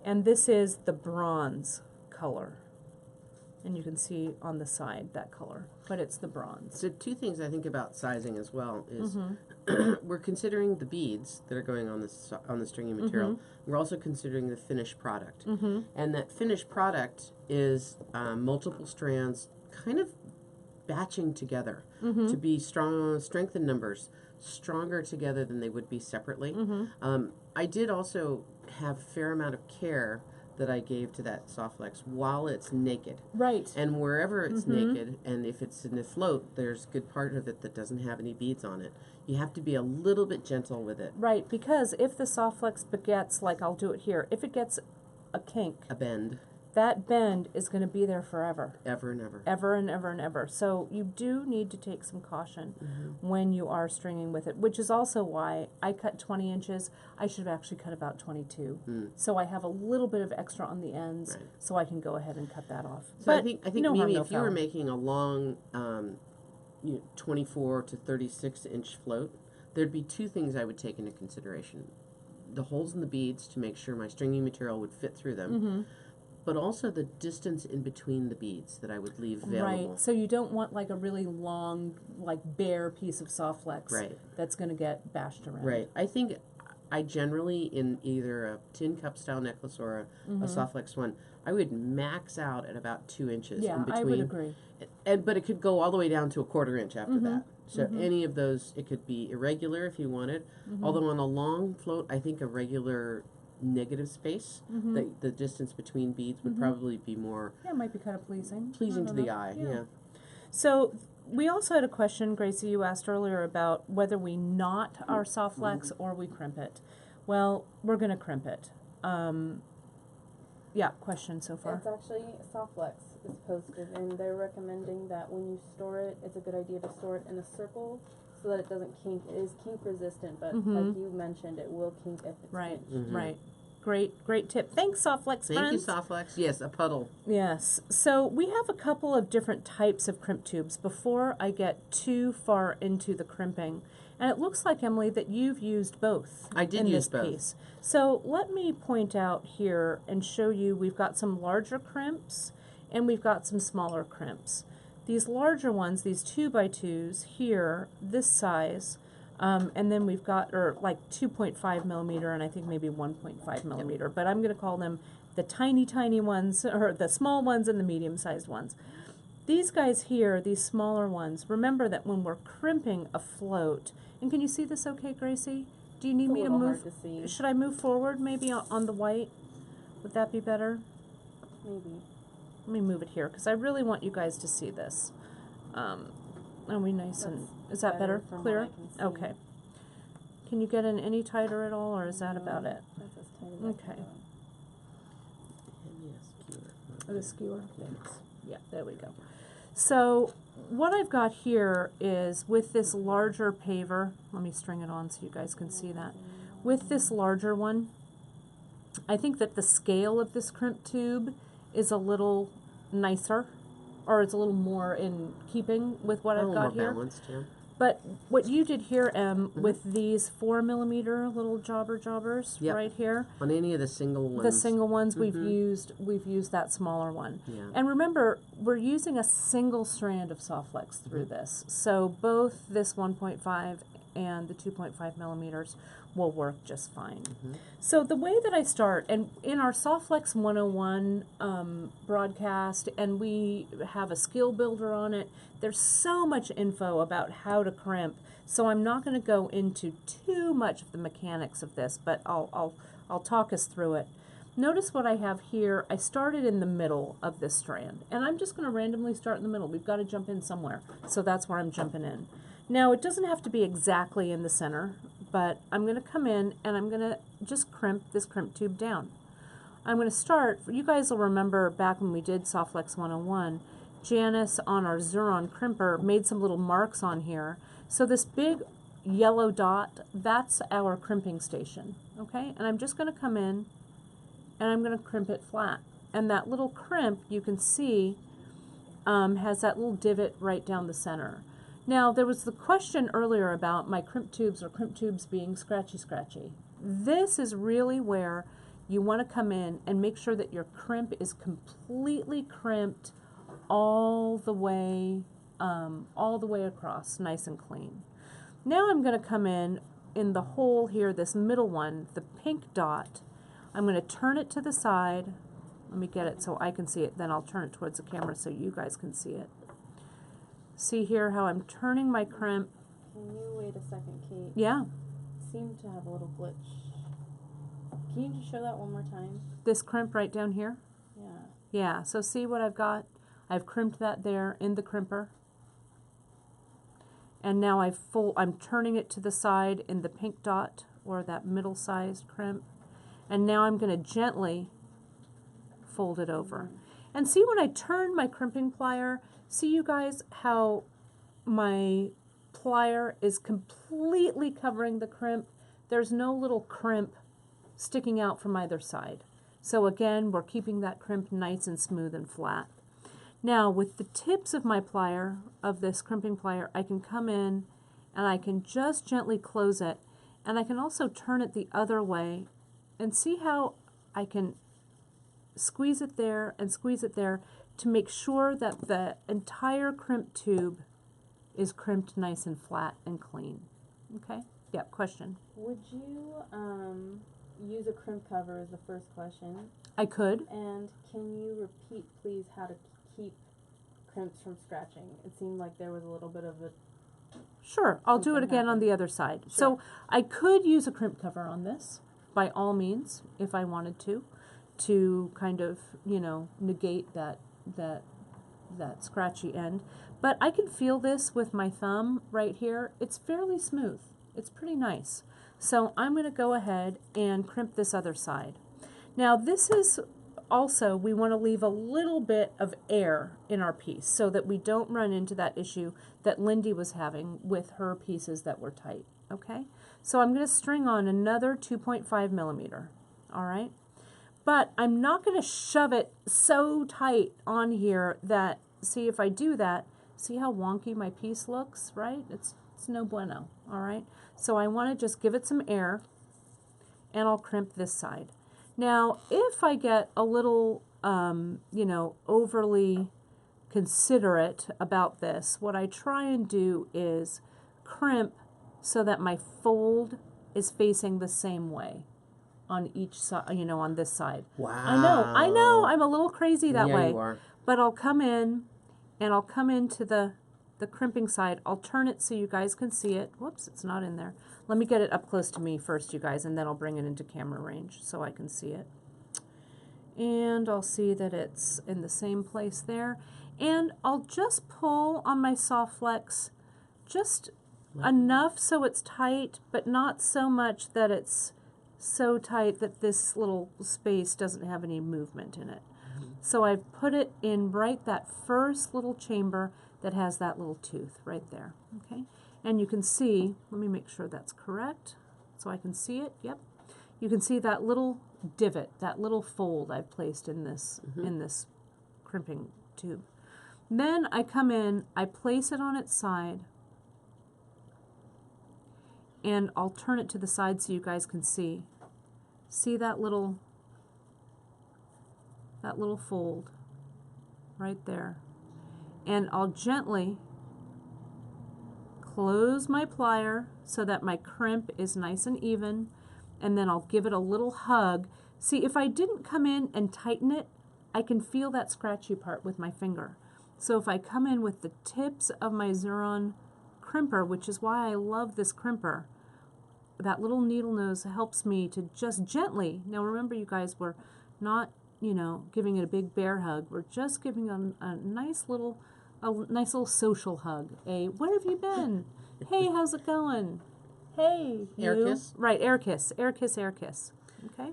and this is the bronze color. And you can see on the side that color, but it's the bronze.
So 2 things I think about sizing as well is we're considering the beads that are going on the stringy material. We're also considering the finished product, and that finished product is multiple strands, kind of batching together to be strength in numbers, stronger together than they would be separately. I did also have a fair amount of care that I gave to that soft flex while it's naked.
Right.
And wherever it's naked, and if it's in a float, there's a good part of it that doesn't have any beads on it. You have to be a little bit gentle with it.
Right, because if the soft flex begets, like I'll do it here, if it gets a kink,
A bend.
that bend is going to be there forever.
Ever and ever.
Ever and ever and ever. So you do need to take some caution when you are stringing with it, which is also why I cut 20 inches. I should have actually cut about 22. So I have a little bit of extra on the ends, so I can go ahead and cut that off.
So
but
I think
no harm,
Mimi,
no
if you were
foul.
making a long 24 to 36 inch float, there'd be two things I would take into consideration. The holes in the beads to make sure my stringing material would fit through them. But also the distance in between the beads that I would leave available.
Right, so you don't want like a really long, like bare piece of soft flex that's going to get bashed around.
Right. I think I generally, in either a tin cup style necklace or a soft flex one, I would max out at about 2 inches in between.
I would agree.
But it could go all the way down to a 1/4 inch after that. So any of those, it could be irregular if you wanted. Although on a long float, I think a regular negative space, the distance between beads would probably be more
Yeah, it might be kind of pleasing.
pleasing to the eye. Yeah.
So we also had a question, Gracie, you asked earlier about whether we knot our soft flex or we crimp it. Well, we're going to crimp it. Yeah, question so far.
It's actually soft flex is posted, and they're recommending that when you store it, it's a good idea to store it in a circle so that it doesn't kink. It is kink resistant, but like you mentioned, it will kink if it's
Right,
pinched.
right. Great tip. Thanks, soft flex
Thank you,
friends.
soft flex. Yes, a puddle.
Yes. So we have a couple of different types of crimp tubes before I get too far into the crimping. And it looks like, Emily, that you've used both.
I did
in
use
this
both.
piece. So let me point out here and show you we've got some larger crimps and we've got some smaller crimps. These larger ones, these 2x2s here, this size, and then we've got, or like 2.5 millimeter and I think maybe 1.5 millimeter, but I'm going to call them the tiny ones, or the small ones and the medium-sized ones. These guys here, these smaller ones, remember that when we're crimping a float, and can you see this okay, Gracie? Do you need me to move?
Hard to see.
Should I move forward maybe on the white? Would that be better?
Maybe.
Let me move it here because I really want you guys to see this. Are we nice and, is that better?
from what
Clear?
I can see.
Okay. Can you get in any tighter at all, or is that about it?
That's as tight as I can
Okay.
go.
The skewer? Thanks. Yeah, there we go. So what I've got here is with this larger paver, let me string it on so you guys can see that. With this larger one, I think that the scale of this crimp tube is a little nicer, or it's a little more in keeping with what I've got here.
Balanced, yeah.
But what you did here, with these 4 millimeter little jobbers
Yep.
right here,
On any of the single ones.
the single ones we've used that smaller one.
Yeah.
And remember, we're using a single strand of soft flex through this. So both this 1.5 and the 2.5 millimeters will work just fine. So the way that I start, and in our Soft Flex 101 broadcast, and we have a skill builder on it, there's so much info about how to crimp, so I'm not going to go into too much of the mechanics of this, but I'll talk us through it. Notice what I have here. I started in the middle of this strand, and I'm just going to randomly start in the middle. We've got to jump in somewhere, so that's where I'm jumping in. Now, it doesn't have to be exactly in the center, but I'm going to come in and I'm going to just crimp this crimp tube down. I'm going to start, you guys will remember back when we did Soft Flex 101, Janice on our Xuron crimper made some little marks on here. So this big yellow dot, that's our crimping station, okay? And I'm just going to come in and I'm going to crimp it flat. And that little crimp, you can see, has that little divot right down the center. Now, there was the question earlier about my crimp tubes or crimp tubes being scratchy. This is really where you want to come in and make sure that your crimp is completely crimped all the way across, nice and clean. Now I'm going to come in the hole here, this middle one, the pink dot. I'm going to turn it to the side. Let me get it so I can see it, then I'll turn it towards the camera so you guys can see it. See here how I'm turning my crimp.
Can you wait a second, Kate?
Yeah,
Seemed to have a little glitch. Can you just show that one more time?
this crimp right down here.
Yeah.
Yeah, so see what I've got? I've crimped that there in the crimper. And now I'm turning it to the side in the pink dot, or that middle-sized crimp. And now I'm going to gently fold it over. And see when I turn my crimping plier, see you guys how my plier is completely covering the crimp. There's no little crimp sticking out from either side. So again, we're keeping that crimp nice and smooth and flat. Now with the tips of my plier, of this crimping plier, I can come in and I can just gently close it, and I can also turn it the other way and see how I can squeeze it there and squeeze it there to make sure that the entire crimp tube is crimped nice and flat and clean. Okay? Yep, question.
Would you use a crimp cover is the first question.
I could.
And can you repeat, please, how to keep crimps from scratching? It seemed like there was a little bit of a...
Sure, I'll do it
Something
again on
happened.
the other side.
Sure.
So I could use a crimp cover on this, by all means, if I wanted to kind of, you know, negate that scratchy end. But I can feel this with my thumb right here. It's fairly smooth. It's pretty nice. So I'm going to go ahead and crimp this other side. Now this is also, we want to leave a little bit of air in our piece so that we don't run into that issue that Lindy was having with her pieces that were tight. Okay? So I'm going to string on another 2.5 millimeter. All right? But I'm not going to shove it so tight on here that, see if I do that, see how wonky my piece looks, right? It's no bueno, all right? So I want to just give it some air, and I'll crimp this side. Now, if I get a little, you know, overly considerate about this, what I try and do is crimp so that my fold is facing the same way on each side, you know, on this side.
Wow.
I know, I'm a little crazy that
Yeah,
way.
you are.
But I'll come in, and I'll come into the crimping side. I'll turn it so you guys can see it. Whoops, it's not in there. Let me get it up close to me first, you guys, and then I'll bring it into camera range so I can see it. And I'll see that it's in the same place there. And I'll just pull on my soft flex just enough so it's tight, but not so much that it's so tight that this little space doesn't have any movement in it. So I've put it in right that first little chamber that has that little tooth right there, okay? And you can see, let me make sure that's correct so I can see it, yep. You can see that little divot, that little fold I've placed in this crimping tube. Then I come in, I place it on its side, and I'll turn it to the side so you guys can see. See that little fold right there. And I'll gently close my plier so that my crimp is nice and even, and then I'll give it a little hug. See, if I didn't come in and tighten it, I can feel that scratchy part with my finger. So if I come in with the tips of my Xuron crimper, which is why I love this crimper, that little needle nose helps me to just gently, now remember you guys, we're not, you know, giving it a big bear hug, we're just giving a nice little social hug. Where have you been? Hey, how's it going? Hey, you.
Air kiss?
Right, air kiss, air kiss, air kiss. Okay?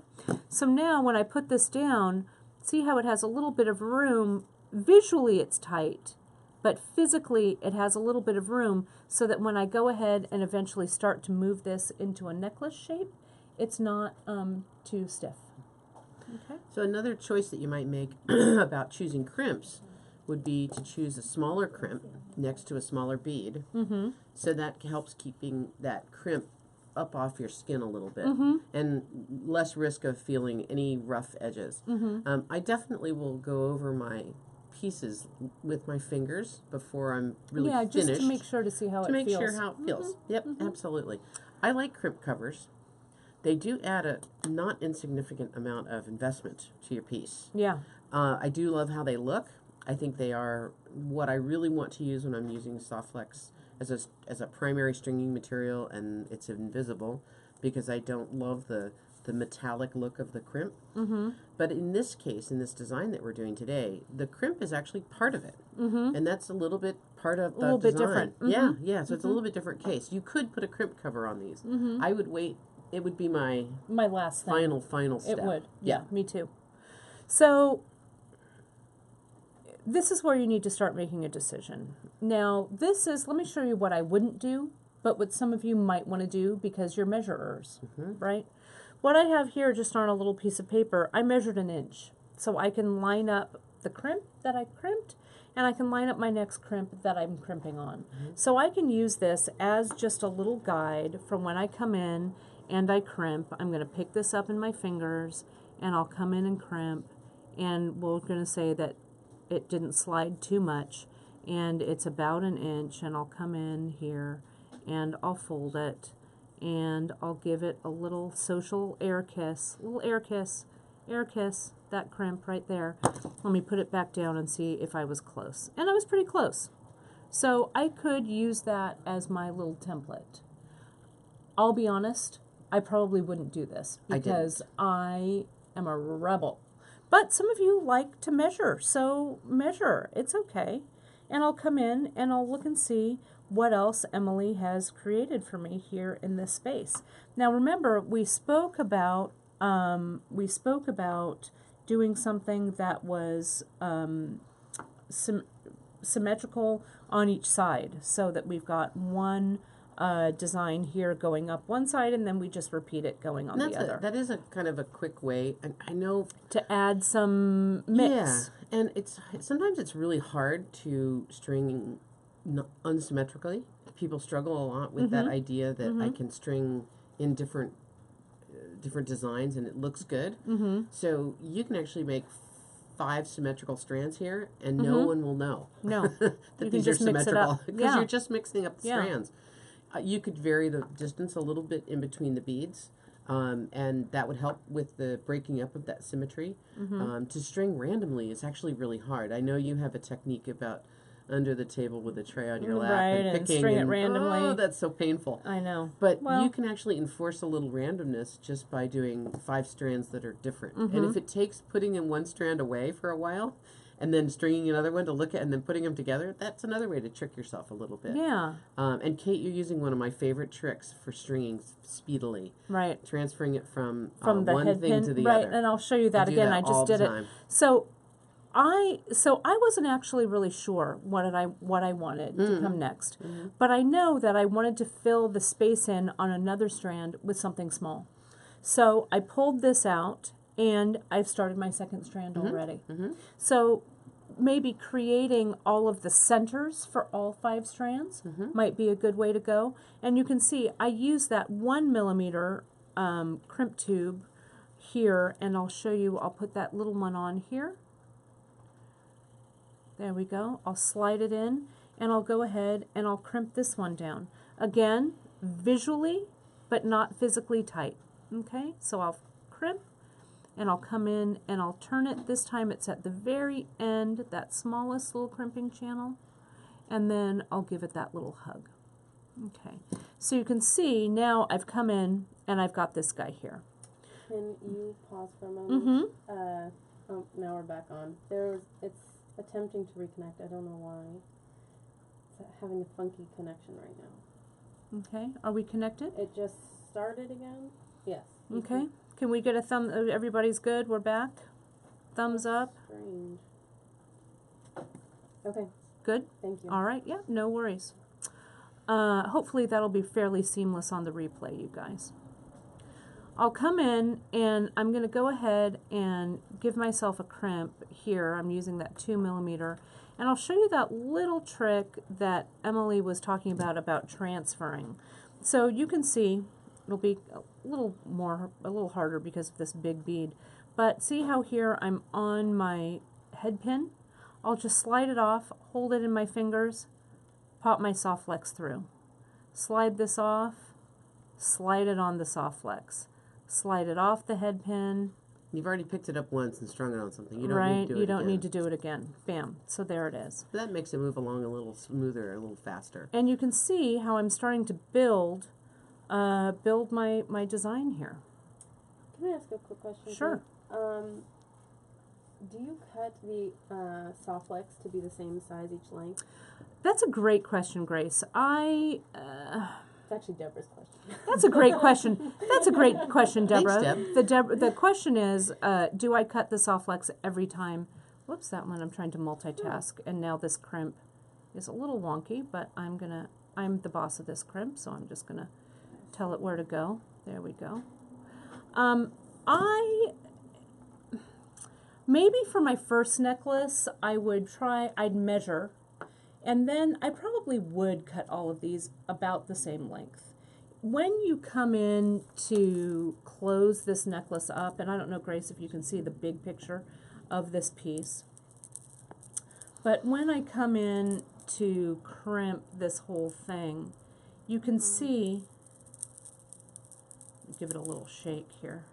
So now when I put this down, see how it has a little bit of room. Visually it's tight, but physically it has a little bit of room so that when I go ahead and eventually start to move this into a necklace shape, it's not too stiff. Okay?
So another choice that you might make about choosing crimps would be to choose a smaller crimp next to a smaller bead.
Mm-hmm.
So that helps keeping that crimp up off your skin a little bit
Mm-hmm.
and less risk of feeling any rough edges.
Mm-hmm.
I definitely will go over my pieces with my fingers before I'm really
yeah, just
finished
to make sure to see how
to
it
make
feels.
sure how it feels. Yep, absolutely. I like crimp covers. They do add a not insignificant amount of investment to your piece.
Yeah.
I do love how they look. I think they are what I really want to use when I'm using soft flex as a primary stringing material, and it's invisible because I don't love the metallic look of the crimp.
Mm-hmm.
But in this case, in this design that we're doing today, the crimp is actually part of it.
Mm-hmm.
And that's a little bit part of the
A little bit
design.
different.
Yeah,
Mm-hmm.
yeah. So it's a little bit different case. You could put a crimp cover on these.
Mm-hmm.
I would wait. It would be my
last thing.
final step.
It would. Yeah, me too. So this is where you need to start making a decision. Now, let me show you what I wouldn't do, but what some of you might want to do because you're measurers, right? What I have here just on a little piece of paper, I measured 1 inch. So I can line up the crimp that I crimped, and I can line up my next crimp that I'm crimping on. So I can use this as just a little guide from when I come in and I crimp. I'm going to pick this up in my fingers, and I'll come in and crimp, and we're going to say that it didn't slide too much, and it's about 1 inch, and I'll come in here, and I'll fold it, and I'll give it a little social air kiss, air kiss, that crimp right there. Let me put it back down and see if I was close. And I was pretty close. So I could use that as my little template. I'll be honest, I probably wouldn't do this because I am a rebel. But some of you like to measure, so measure. It's okay. And I'll come in and I'll look and see what else Emily has created for me here in this space. Now remember, we spoke about doing something that was symmetrical on each side, so that we've got one design here going up one side, and then we just repeat it going on the other.
That is a kind of a quick way, and I know
to add some mix.
Yeah, and sometimes it's really hard to string unsymmetrically. People struggle a lot with that idea that I can string in different designs and it looks good. So you can actually make 5 symmetrical strands here, and no one will know that these are symmetrical because you're just mixing up the strands. You could vary the distance a little bit in between the beads, and that would help with the breaking up of that symmetry. To string randomly is actually really hard. I know you have a technique about under the table with a tray on your lap and picking
string it randomly.
Oh, that's so painful.
I know.
But you can actually enforce a little randomness just by doing 5 strands that are different. And if it takes putting in one strand away for a while, and then stringing another one to look at, and then putting them together, that's another way to trick yourself a little bit.
Yeah.
And Kate, you're using one of my favorite tricks for stringing speedily.
Right.
Transferring it from
the
one
head
thing
pin
to the
right,
other.
And I'll show you that again. I just did it. So I wasn't actually really sure what I wanted to come next. But I know that I wanted to fill the space in on another strand with something small. So I pulled this out, and I've started my second strand already. So maybe creating all of the centers for all 5 strands might be a good way to go. And you can see I use that 1 millimeter crimp tube here, and I'll show you. I'll put that little one on here. There we go. I'll slide it in, and I'll go ahead and I'll crimp this one down. Again, visually, but not physically tight. Okay, so I'll crimp, and I'll come in and I'll turn it. This time it's at the very end, that smallest little crimping channel, and then I'll give it that little hug. Okay, so you can see now I've come in and I've got this guy here.
Can you pause for a moment? Oh, now we're back on. It's attempting to reconnect. I don't know why. It's having a funky connection right now.
Okay, are we connected?
It just started again? Yes.
Okay, can we get a thumb? Everybody's good? We're back? Thumbs up?
Strange. Okay.
Good?
Thank you.
All right, yeah, no worries. Hopefully that'll be fairly seamless on the replay, you guys. I'll come in and I'm going to go ahead and give myself a crimp here. I'm using that 2 millimeter, and I'll show you that little trick that Emily was talking about transferring. So you can see it'll be a little harder because of this big bead, but see how here I'm on my head pin? I'll just slide it off, hold it in my fingers, pop my soft flex through, slide this off, slide it on the soft flex. Slide it off the head pin,
You've already picked it up once and strung it on something. You don't
right?
need to do
You
it
don't
again.
need to do it again. Bam. So there it is.
But that makes it move along a little smoother, a little faster.
And you can see how I'm starting to build my design here.
Can I ask a quick question?
Sure.
Do you cut the soft flex to be the same size each length?
That's a great question, Grace.
It's actually Deborah's question.
That's a great question. That's a great question, Deborah.
Thanks, Deb.
The question is, do I cut the soft flex every time? Whoops, that one I'm trying to multitask, and now this crimp is a little wonky, but I'm the boss of this crimp, so I'm just gonna tell it where to go. There we go. Maybe for my first necklace, I'd measure, and then I probably would cut all of these about the same length. When you come in to close this necklace up, and I don't know, Grace, if you can see the big picture of this piece, but when I come in to crimp this whole thing, you can see, give it a little shake here.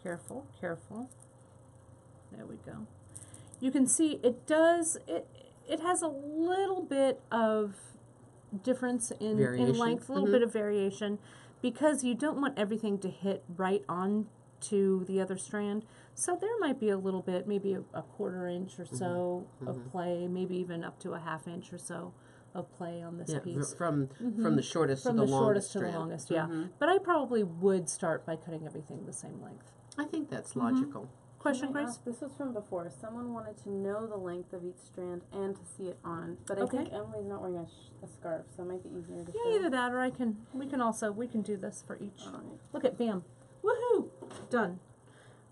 Careful, careful. There we go. You can see it has a little bit of difference in length, a little bit of variation, because you don't want everything to hit right on to the other strand. So there might be a little bit, maybe a quarter inch or so of play, maybe even up to a half inch or so of play on this piece.
From the shortest to the longest strand.
Yeah. But I probably would start by cutting everything the same length.
I think that's logical.
Question,
Can I
Grace?
ask- This was from before. Someone wanted to know the length of each strand and to see it on, but I think Emily's not wearing a scarf, so it might be easier to show.
Yeah, either that or we can do this for each.
All right.
Look at bam. Woohoo! Done.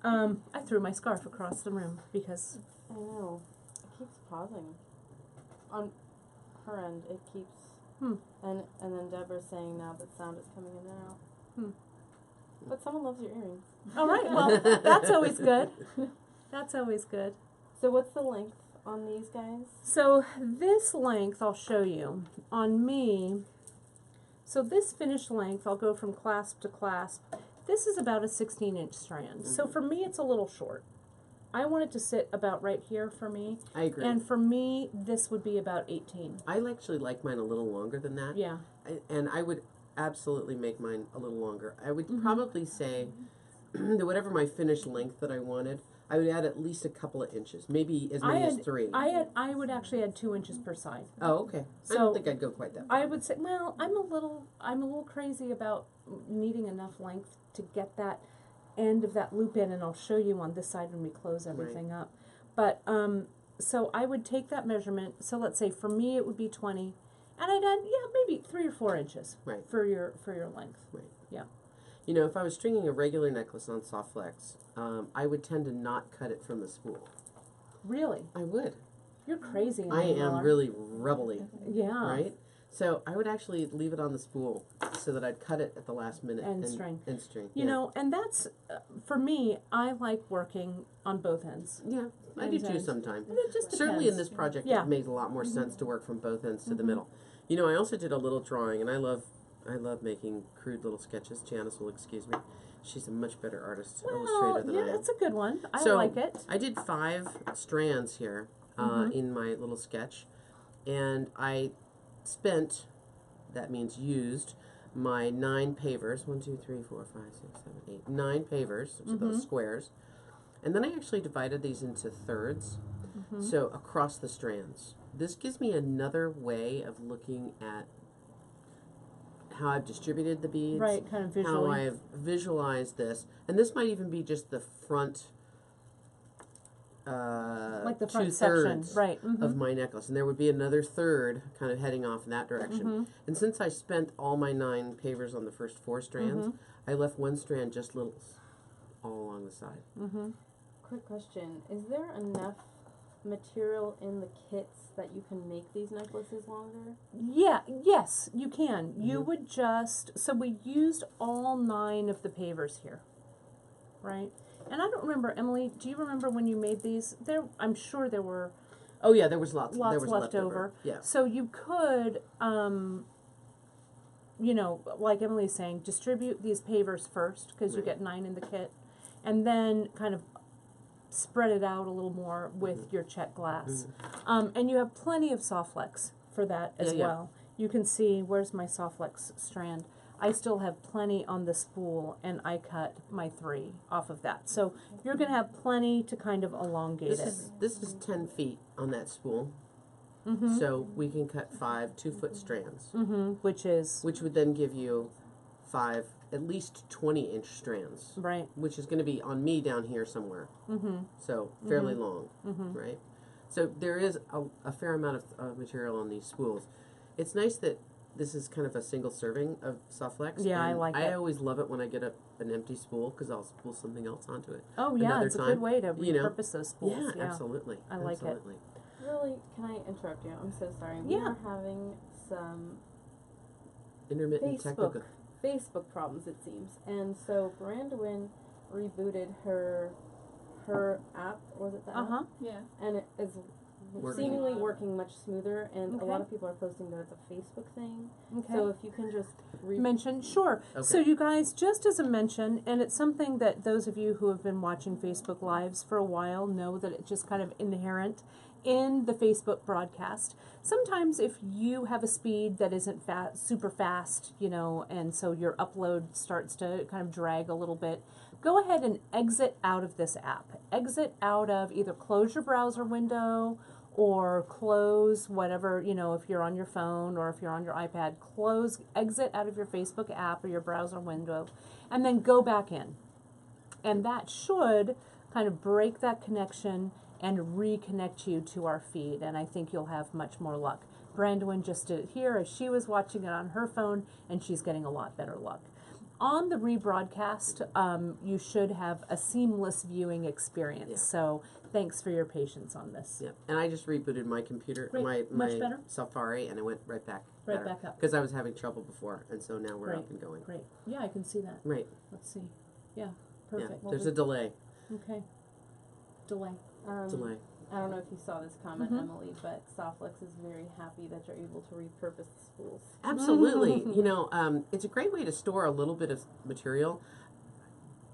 I threw my scarf across the room because
I know. It keeps pausing. On her end, it keeps. And then Deborah's saying now that sound is coming in and out. But someone loves your earrings.
all right, well, that's always good. That's always good.
So what's the length on these guys?
So this length I'll show you on me. So this finished length, I'll go from clasp to clasp. This is about a 16-inch strand. So for me, it's a little short. I want it to sit about right here for me.
I agree.
And for me, this would be about 18.
I actually like mine a little longer than that.
Yeah.
And I would absolutely make mine a little longer. I would probably say that whatever my finished length that I wanted, I would add at least a couple of inches, maybe as many as 3.
I would actually add 2 inches per side.
Oh, okay. I don't think I'd go quite that far.
I would say, well, I'm a little crazy about needing enough length to get that end of that loop in, and I'll show you on this side when we close everything up. But so I would take that measurement. So let's say for me it would be 20, and I'd add maybe 3 or 4 inches for your length.
Right.
Yeah.
You know, if I was stringing a regular necklace on soft flex, I would tend to not cut it from the spool.
Really?
I would.
You're crazy.
I am
Miller.
really rebelly.
Yeah.
Right? So I would actually leave it on the spool so that I'd cut it at the last minute
And string.
And string.
You know, and that's for me. I like working on both ends.
Yeah, I do too sometimes.
It just
Certainly in
depends.
this project,
Yeah.
it made a lot more sense to work from both ends to the middle. You know, I also did a little drawing, and I love making crude little sketches. Janice will excuse me. She's a much better artist, illustrator than I am.
Yeah, that's a good one. I
So,
like it.
I did 5 strands here in my little sketch, and I spent, that means used, my 9 pavers, 1, 2, 3, 4, 5, 6, 7, 8, 9 pavers, which are those squares, and then I actually divided these into thirds, so across the strands. This gives me another way of looking at how I've distributed the beads,
Right, kind of visually.
how I've visualized this, and this might even be just the front,
Like the front
2/3
section, right?
of my necklace, and there would be another third kind of heading off in that direction. And since I spent all my 9 pavers on the first 4 strands, I left 1 strand just little all along the side.
Quick question. Is there enough material in the kits that you can make these necklaces longer?
Yeah, yes, you can. You would just, so we used all 9 of the pavers here, right? And I don't remember, Emily, do you remember when you made these? I'm sure there were
Oh yeah, there was lots
lots
there was
left over.
Yeah.
So you could, you know, like Emily's saying, distribute these pavers first, because you
Right.
get 9 in the kit. and then kind of spread it out a little more with your check glass. And you have plenty of soft flex for that as
Yeah, yeah.
well. You can see, where's my soft flex strand? I still have plenty on the spool, and I cut my 3 off of that. So you're going to have plenty to kind of elongate
This is 10 feet on that spool. So we can cut 5 2-foot strands,
which
would then give you 5 at least 20-inch strands,
right.
which is going to be on me down here somewhere. So fairly long, right? So there is a fair amount of material on these spools. It's nice that this is kind of a single serving of soft flex.
Yeah, I
and
like
I
it.
always love it when I get an empty spool because I'll spool something else onto it.
Oh yeah,
another
it's a
time,
good way to
you know.
repurpose those spools.
Yeah, absolutely.
I like it.
absolutely.
Really, can I interrupt you? I'm so sorry. We
Yeah.
are having some
Intermittent technical.
Facebook problems, it seems. And so Brandwin rebooted her app, was it the app?
Yeah.
And it is
Working.
seemingly working much smoother, and a
Okay.
lot of people are posting that it's a Facebook thing.
Okay.
So if you can just
Mention, sure.
Okay.
So you guys, just as a mention, and it's something that those of you who have been watching Facebook Lives for a while know that it's just kind of inherent in the Facebook broadcast. Sometimes if you have a speed that isn't super fast, you know, and so your upload starts to kind of drag a little bit, go ahead and exit out of this app. Exit out of, either close your browser window or close whatever, you know, if you're on your phone or if you're on your iPad, exit out of your Facebook app or your browser window, and then go back in. And that should kind of break that connection and reconnect you to our feed, and I think you'll have much more luck. Brandwin just did it here as she was watching it on her phone, and she's getting a lot better luck. On the rebroadcast, you should have a seamless viewing experience.
Yeah.
So thanks for your patience on this.
Yeah, and I just rebooted my computer,
Great.
my
Much better?
Safari, and it went right back.
Right back up.
Because I was having trouble before, and so now we're
Great.
up and going.
Great. Yeah, I can see that.
Right.
Let's see. Yeah, perfect.
Yeah. There's a delay.
Okay. Delay.
Delay.
I don't know if you saw this comment, Emily, but Softflex is very happy that you're able to repurpose the spools.
Absolutely. You know, it's a great way to store a little bit of material.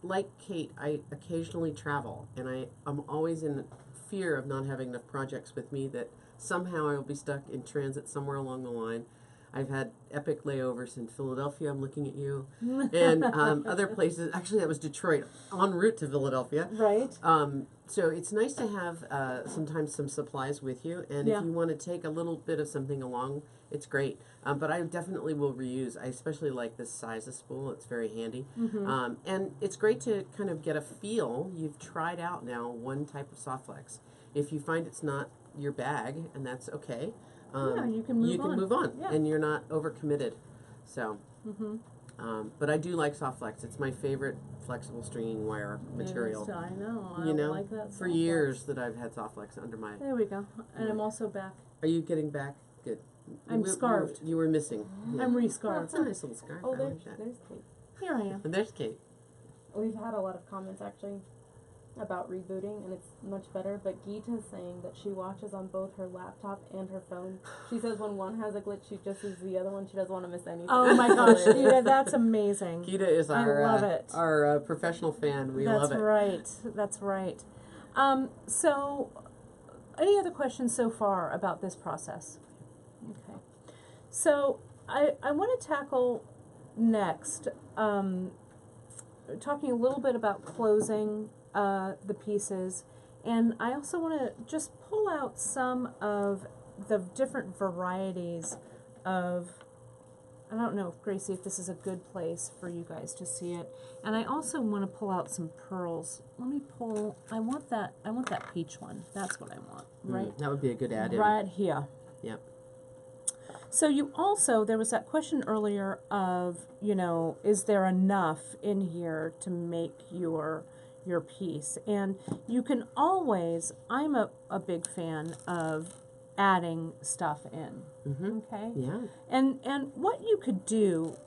Like Kate, I occasionally travel, and I'm always in fear of not having enough projects with me, that somehow I will be stuck in transit somewhere along the line. I've had epic layovers in Philadelphia, I'm looking at you, and other places. Actually, that was Detroit, en route to Philadelphia.
Right.
So it's nice to have sometimes some supplies with you, and
Yeah.
if you want to take a little bit of something along, it's great. But I definitely will reuse. I especially like this size of spool. It's very handy. And it's great to kind of get a feel. You've tried out now one type of Softflex. If you find it's not your bag, and that's okay,
Yeah, you can move on. Yeah.
and you're not overcommitted. So, but I do like Softflex. It's my favorite flexible stringing wire material.
It is, I know. I
You know,
like that
for
Softflex.
years that I've had Softflex under my.
There we go. And I'm also back.
Are you getting back? Good.
I'm scarved.
You were missing. Yeah.
I'm
Oh,
re-scarved.
it's a nice little scarf.
Oh,
I like that.
there's Kate.
Here I am.
And there's Kate.
We've had a lot of comments actually about rebooting, and it's much better. But Geeta is saying that she watches on both her laptop and her phone. She says when one has a glitch, she just uses the other one. She doesn't want to miss anything.
Oh my gosh, Gita, that's amazing.
Gita is
I
our
love it.
our professional fan. We
That's
love it.
right. That's right. So, any other questions so far about this process? Okay. So, I want to tackle next, talking a little bit about closing the pieces, and I also want to just pull out some of the different varieties of, I don't know, Gracie, if this is a good place for you guys to see it. And I also want to pull out some pearls. Let me pull, I want that peach one. That's what I want, right?
That would be a good add-in.
Right here.
Yep.
So you also, there was that question earlier of, you know, is there enough in here to make your piece? And you can always, I'm a big fan of adding stuff in, okay?
Yeah.
And what you could do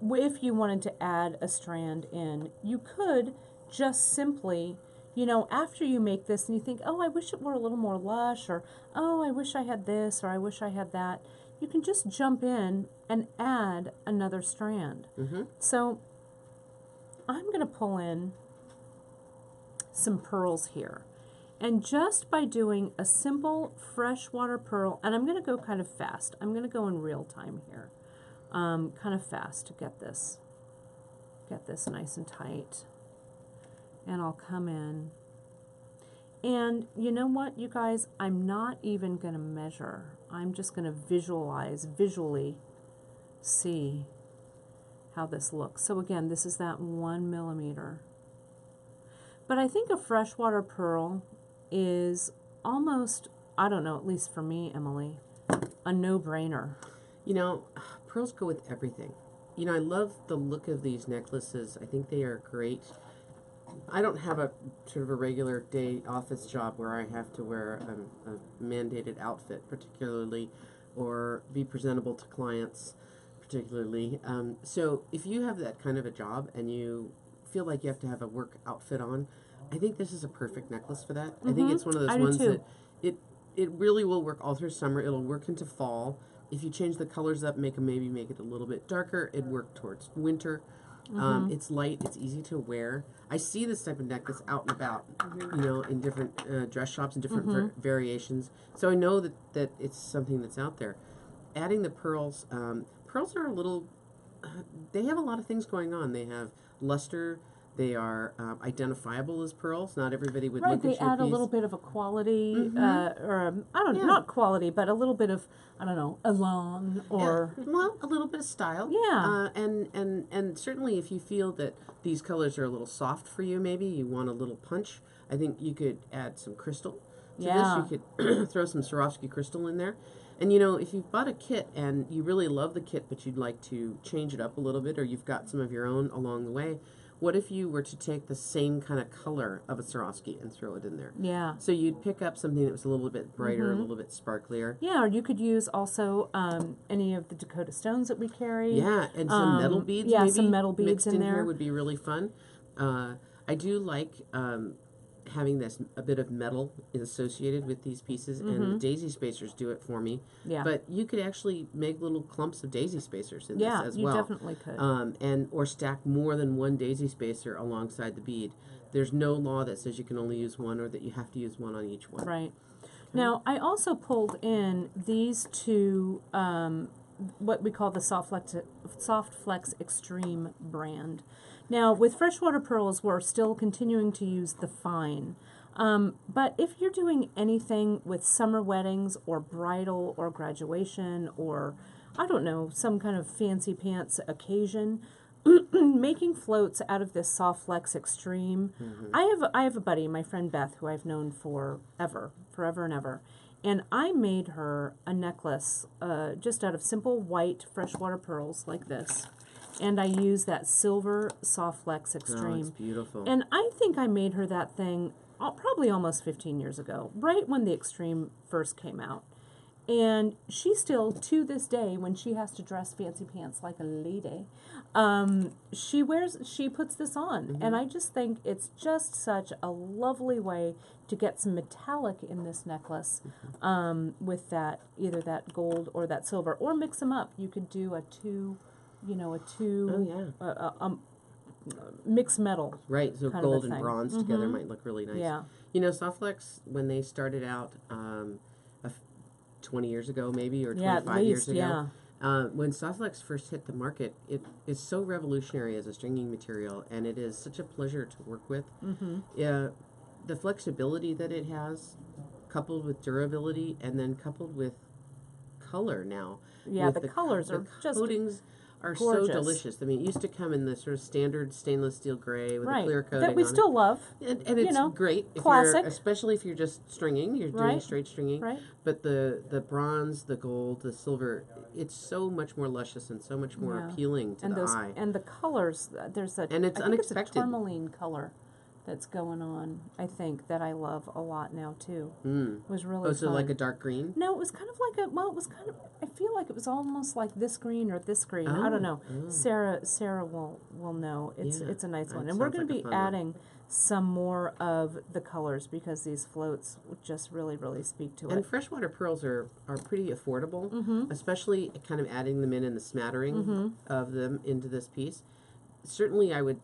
if you wanted to add a strand in, you could just simply, you know, after you make this and you think, oh, I wish it were a little more lush, or oh, I wish I had this, or I wish I had that, you can just jump in and add another strand. So I'm going to pull in some pearls here. And just by doing a simple freshwater pearl, and I'm going to go kind of fast. I'm going to go in real time here. Kind of fast to get this nice and tight. And I'll come in. And you know what, you guys? I'm not even going to measure. I'm just going to visually see how this looks. So again, this is that 1 millimeter. But I think a freshwater pearl is almost, I don't know, at least for me, Emily, a no-brainer.
You know, pearls go with everything. You know, I love the look of these necklaces. I think they are great. I don't have a sort of a regular day office job where I have to wear a mandated outfit particularly, or be presentable to clients particularly. So if you have that kind of a job and you feel like you have to have a work outfit on, I think this is a perfect necklace for that. I think it's one of those ones that it really will work all through summer. It'll work into fall. If you change the colors up, maybe make it a little bit darker, it'd work towards winter. It's light, it's easy to wear. I see this type of necklace out and about, you know, in different dress shops and different variations. So I know that it's something that's out there. Adding the pearls, pearls are a little, they have a lot of things going on. They have luster. They are identifiable as pearls. Not everybody would look at your piece.
Right, they add a little bit of a quality, or I don't know, not quality, but a little bit of, I don't know, elan or...
Well, a little bit of style.
Yeah.
And certainly if you feel that these colors are a little soft for you, maybe you want a little punch, I think you could add some crystal to this. You could throw some Swarovski crystal in there. And you know, if you've bought a kit and you really love the kit, but you'd like to change it up a little bit, or you've got some of your own along the way, what if you were to take the same kind of color of a Swarovski and throw it in there?
Yeah.
So you'd pick up something that was a little bit brighter, a little bit sparklier.
Yeah, or you could use also any of the Dakota stones that we carry.
Yeah, and some metal beads.
Yeah,
maybe
some metal beads
mixed
in
here
there
would be really fun. I do like having a bit of metal associated with these pieces, and the daisy spacers do it for me.
Yeah.
But you could actually make little clumps of daisy spacers in this as well.
Yeah, you definitely could.
Or stack more than one daisy spacer alongside the bead. There's no law that says you can only use one or that you have to use one on each one.
Right. Now, I also pulled in these two, what we call the Soft Flex Extreme brand. Now, with freshwater pearls, we're still continuing to use the fine. But if you're doing anything with summer weddings or bridal or graduation or, I don't know, some kind of fancy pants occasion, making floats out of this Soft Flex Extreme. I have a buddy, my friend Beth, who I've known forever and ever. And I made her a necklace just out of simple white freshwater pearls like this. And I used that silver Soft Flex Extreme.
Oh, it's beautiful.
And I think I made her that thing probably almost 15 years ago, right when the Extreme first came out. And she still, to this day, when she has to dress fancy pants like a lady, she puts this on. And I just think it's just such a lovely way to get some metallic in this necklace with that, either that gold or that silver, or mix them up. You could do a mixed metal.
Right, so gold and bronze together might look really nice.
Yeah.
You know, Soft Flex, when they started out 20 years ago maybe, or 25 years ago, when Soft Flex first hit the market, it is so revolutionary as a stringing material, and it is such a pleasure to work with. The flexibility that it has, coupled with durability, and then coupled with color now.
Yeah, the colors are just
coatings are
gorgeous.
so delicious. I mean, it used to come in the sort of standard stainless steel gray with a clear coating
that we
on
still love.
And it's great, if
classic.
especially if you're just stringing, you're doing straight stringing.
Right.
But the bronze, the gold, the silver, it's so much more luscious and so much more appealing to the eye.
And the colors, there's a,
and it's unexpected.
It's a tourmaline color that's going on, I think, that I love a lot now too. It was really
so
fun.
like a dark green?
No, it was kind of like I feel like it was almost like this green or this green. I don't know. Sarah will know. It's a nice one. And we're going to be adding some more of the colors because these floats just really, really speak to it.
And freshwater pearls are pretty affordable, especially kind of adding them in the smattering of them into this piece. certainly I would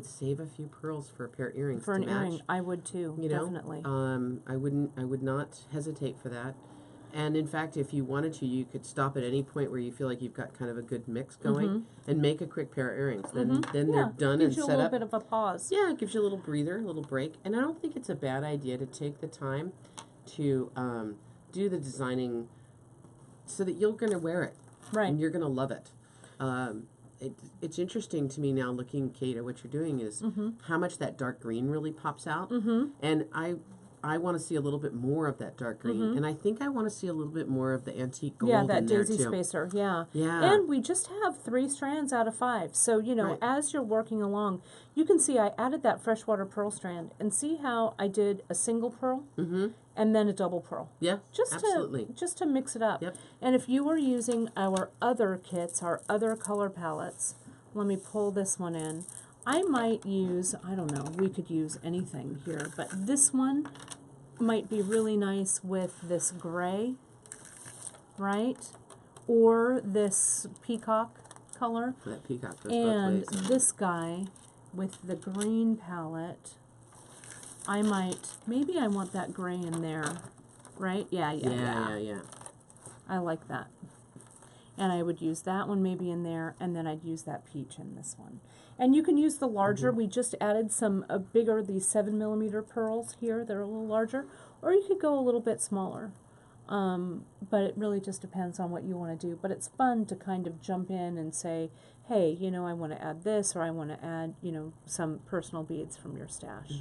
save a few pearls for a pair of earrings
For
to
an
match.
earring, I would too,
You know,
definitely.
I would not hesitate for that. And in fact, if you wanted to, you could stop at any point where you feel like you've got kind of a good mix going, and make a quick pair of earrings. Then they're done and
gives you a
set
little
up.
bit of a pause.
Yeah, it gives you a little breather, a little break. And I don't think it's a bad idea to take the time to do the designing so that you're going to wear it.
Right.
And you're going to love it. It's interesting to me now looking, Kate, at what you're doing is how much that dark green really pops out. And I want to see a little bit more of that dark green. And I think I want to see a little bit more of the antique gold
Yeah, that
in there
daisy
too.
spacer, yeah.
Yeah.
And we just have 3 strands out of 5. So, you know,
Right.
as you're working along, you can see I added that freshwater pearl strand. And see how I did a single pearl and then a double pearl.
Yeah,
Just
absolutely.
to mix it up.
Yep.
And if you were using our other kits, our other color palettes, let me pull this one in. I might use, I don't know, we could use anything here, but this one might be really nice with this gray, right? Or this peacock color.
That peacock goes
And
both ways.
this guy with the green palette, maybe I want that gray in there, right? Yeah. I like that. And I would use that one maybe in there, and then I'd use that peach in this one. And you can use the larger. We just added some bigger, these 7mm pearls here. They're a little larger. Or you could go a little bit smaller. But it really just depends on what you want to do. But it's fun to kind of jump in and say, hey, you know, I want to add this, or I want to add, you know, some personal beads from your stash.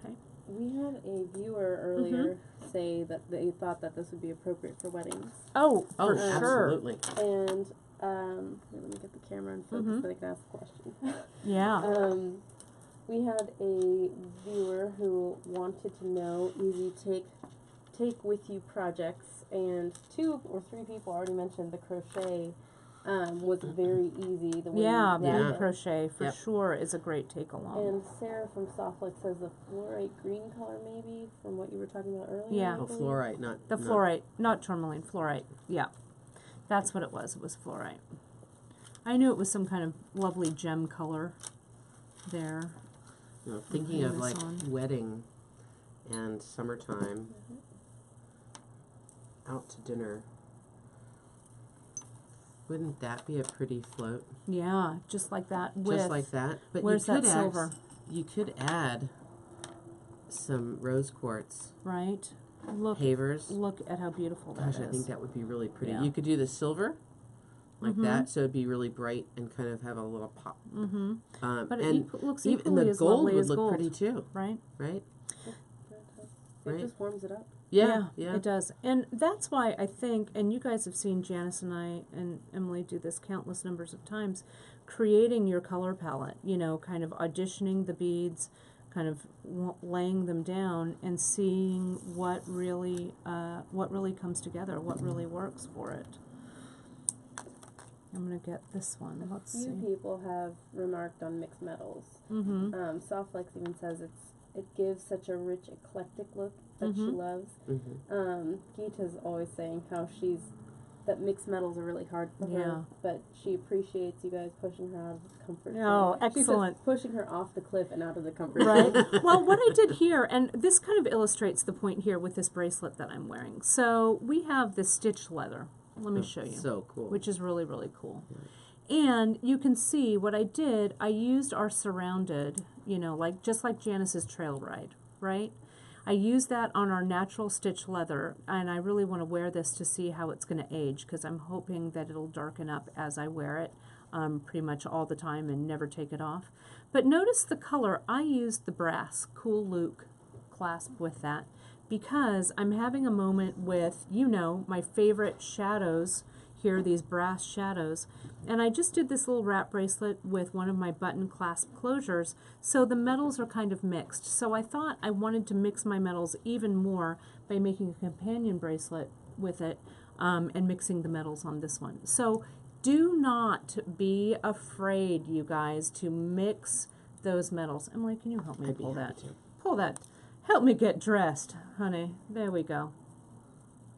Okay.
We had a viewer earlier say that they thought that this would be appropriate for weddings.
Oh, for sure.
Absolutely.
And here, let me get the camera in focus so I can ask the question.
Yeah.
We had a viewer who wanted to know easy take with you projects, and 2 or 3 people already mentioned the crochet was very easy. The way
Yeah,
you wrap
bead
it.
crochet for sure is a great take along.
And Sarah from Softlick says the fluorite green color, maybe from what you were talking about earlier.
Yeah.
I
Oh,
believe.
fluorite, not
The fluorite, not tourmaline, fluorite. Yeah, that's what it was. It was fluorite. I knew it was some kind of lovely gem color there.
You know, thinking
Hang
of
this
like
on.
wedding and summertime, out to dinner. Wouldn't that be a pretty float?
Yeah, just like that. With,
Just like that. But
where's
you could
that
add,
silver?
You could add some rose quartz
Right? Look at how beautiful that
Gosh,
is.
I think that would be really pretty.
Yeah.
You could do the silver like that, so it'd be really bright and kind of have a little pop.
But
and
it looks
even
equally
the
as
gold
lovely
would
as
look
gold.
pretty too,
Right?
right?
It
Right.
just warms it up.
Yeah.
It does. And that's why I think, and you guys have seen Janice and I and Emily do this countless numbers of times, creating your color palette, you know, kind of auditioning the beads, kind of laying them down and seeing what really comes together, what really works for it. I'm going to get this one. Let's
A few
see.
people have remarked on mixed metals. Softflex even says it gives such a rich, eclectic look that she loves. Gita's always saying how that mixed metals are really hard for her, but she appreciates you guys pushing her out of the comfort zone.
Oh,
She says
excellent.
pushing her off the cliff and out of the comfort
Right.
zone.
Well, what I did here, and this kind of illustrates the point here with this bracelet that I'm wearing. So we have this stitched leather. Let me show you.
So cool.
Which is really, really cool. And you can see what I did, I used our surrounded, you know, like just like Janice's trail ride, right? I used that on our natural stitch leather, and I really want to wear this to see how it's going to age, because I'm hoping that it'll darken up as I wear it pretty much all the time and never take it off. But notice the color. I used the brass Cool Luke clasp with that because I'm having a moment with, you know, my favorite shadows here, these brass shadows. And I just did this little wrap bracelet with one of my button clasp closures, so the metals are kind of mixed. So I thought I wanted to mix my metals even more by making a companion bracelet with it and mixing the metals on this one. So do not be afraid, you guys, to mix those metals. Emily, can you help me
I'd be
pull
happy
that?
to.
Pull that. Help me get dressed, honey. There we go.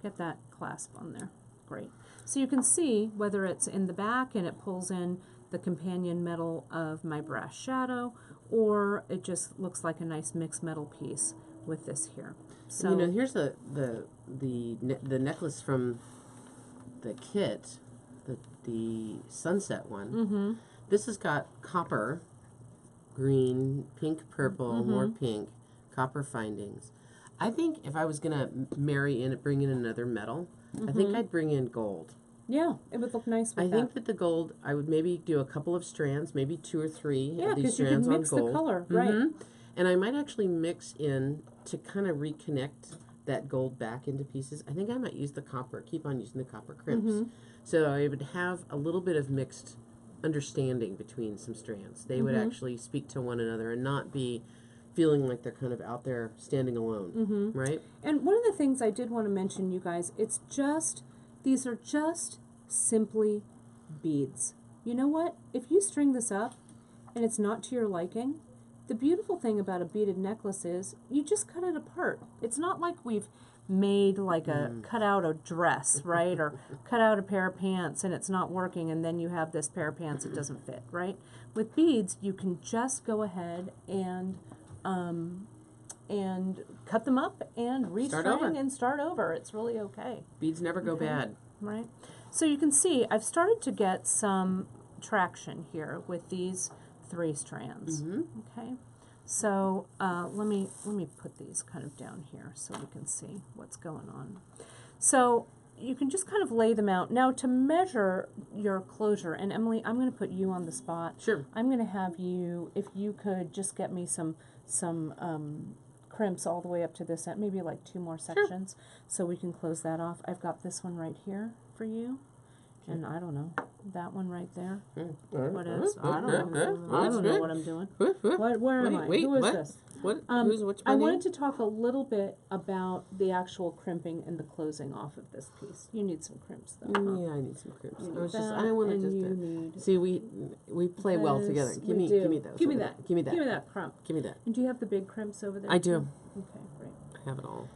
Get that clasp on there. Great. So you can see whether it's in the back and it pulls in the companion metal of my brass shadow, or it just looks like a nice mixed metal piece with this here. So
you know, here's the necklace from the kit, the sunset one.
Mm-hmm.
This has got copper, green, pink, purple, more pink, copper findings. I think if I was gonna bring in another metal, I think I'd bring in gold.
Yeah, it would look nice with
I
that.
think that the gold, I would maybe do a couple of strands, maybe 2 or 3
Yeah,
of these
because you can
strands
mix
on gold.
the color, right?
And I might actually mix in to kind of reconnect that gold back into pieces. I think I might use the copper, keep on using the copper crimps. So I would have a little bit of mixed understanding between some strands. They would actually speak to one another and not be feeling like they're kind of out there standing alone, right?
And one of the things I did want to mention, you guys, these are just simply beads. You know what? If you string this up and it's not to your liking, the beautiful thing about a beaded necklace is you just cut it apart. It's not like we've made like cut out a dress, right? Or cut out a pair of pants and it's not working, and then you have this pair of pants that doesn't fit, right? With beads, you can just go ahead and cut them up and restring and start over. It's really okay.
Beads never go bad.
Right. So you can see I've started to get some traction here with these 3 strands. Okay. So let me put these kind of down here so we can see what's going on. So you can just kind of lay them out. Now to measure your closure, and Emily, I'm going to put you on the spot.
Sure.
I'm going to have you, if you could just get me some crimps all the way up to this end, maybe like 2 more sections, so we can close that off. I've got this one right here for you, and I don't know, that one right there. What is? I don't know. I don't know what I'm doing. Where am I? Who is this?
Which
I wanted to talk a little bit about the actual crimping and the closing off of this piece. You need some crimps, though. Huh?
Yeah, I need some crimps.
I
want
and
to
you
just
need
see we play well together. Give me those.
Give me that.
Give me that.
Give me that crump.
Give me that.
And do you have the big crimps over there?
I do.
Okay, great.
I have it all.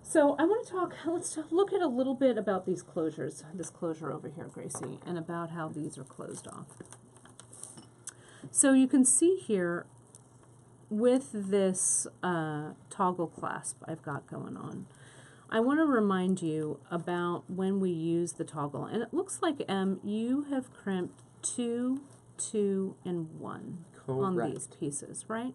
So I want to let's look at a little bit about these closures, this closure over here, Gracie, and about how these are closed off. So you can see here with this toggle clasp I've got going on, I want to remind you about when we use the toggle. And it looks like, you have crimped 2, 2, and 1 on these pieces, right?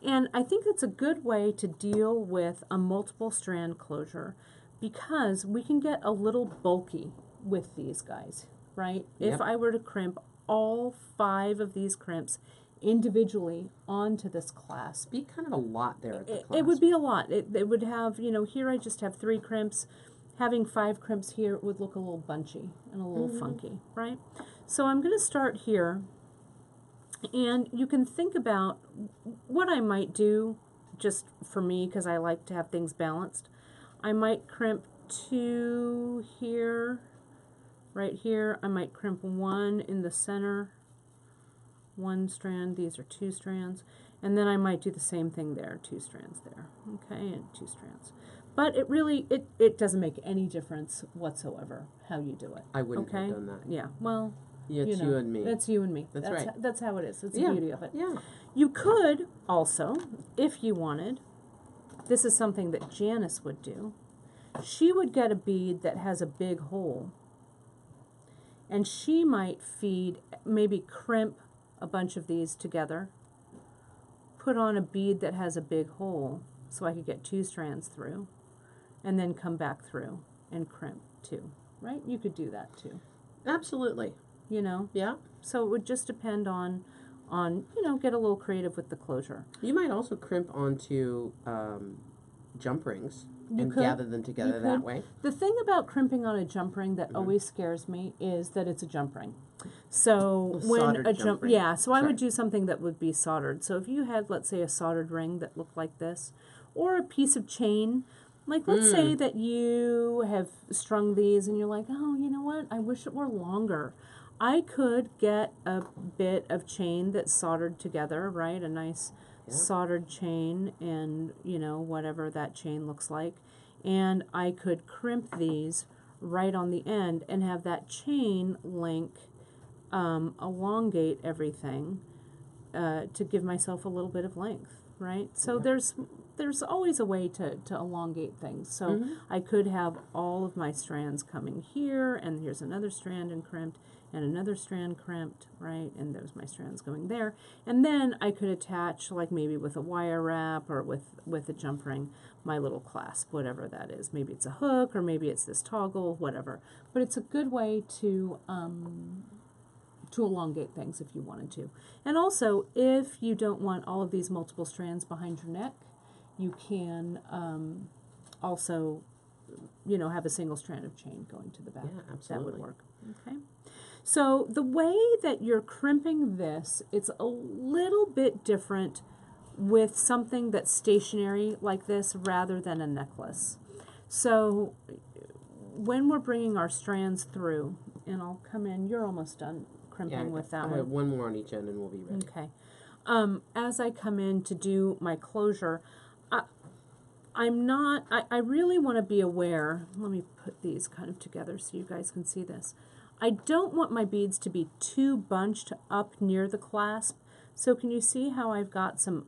And I think it's a good way to deal with a multiple strand closure because we can get a little bulky with these guys, right?
Yep.
If I were to crimp all 5 of these crimps individually onto this clasp,
Be kind of a lot there at the clasp.
it would be a lot. It would have, here I just have 3 crimps. Having 5 crimps here would look a little bunchy and a little funky, right? So I'm going to start here. And you can think about what I might do, just for me, because I like to have things balanced. I might crimp 2 here, right here. I might crimp 1 in the center, 1 strand. These are 2 strands. And then I might do the same thing there, 2 strands there, okay, and 2 strands. But it really, it doesn't make any difference whatsoever how you do it.
I wouldn't have done that.
Yeah, well...
Yeah, it's you and me.
That's you and me.
That's right.
That's how it is. It's the
Yeah.
beauty of it.
Yeah.
You could also, if you wanted, this is something that Janice would do. She would get a bead that has a big hole, and she might maybe crimp a bunch of these together, put on a bead that has a big hole, so I could get 2 strands through, and then come back through and crimp 2. Right? You could do that too.
Absolutely.
Yeah. So it would just depend on get a little creative with the closure.
You might also crimp onto jump rings and
could.
gather them together that way.
The thing about crimping on a jump ring that always scares me is that it's a jump ring. So when a jump ring. Yeah, so I would do something that would be soldered. So if you had, let's say, a soldered ring that looked like this, or a piece of chain. Like, let's say that you have strung these and you're like, oh, you know what? I wish it were longer. I could get a bit of chain that's soldered together, right? A nice soldered chain and, whatever that chain looks like. And I could crimp these right on the end and have that chain link elongate everything to give myself a little bit of length, right? So there's always a way to elongate things. So I could have all of my strands coming here, and here's another strand and crimped, and another strand crimped, right? And there's my strands going there. And then I could attach, like maybe with a wire wrap or with a jump ring, my little clasp, whatever that is. Maybe it's a hook, or maybe it's this toggle, whatever. But it's a good way to elongate things if you wanted to. And also, if you don't want all of these multiple strands behind your neck, you can also, have a single strand of chain going to the back.
Yeah, absolutely.
That would work. Okay. So the way that you're crimping this, it's a little bit different with something that's stationary like this rather than a necklace. So when we're bringing our strands through, and I'll come in, you're almost done crimping with that
I
one.
have one more on each end and we'll be ready.
Okay. As I come in to do my closure, I really want to be aware, let me put these kind of together so you guys can see this. I don't want my beads to be too bunched up near the clasp. So can you see how I've got some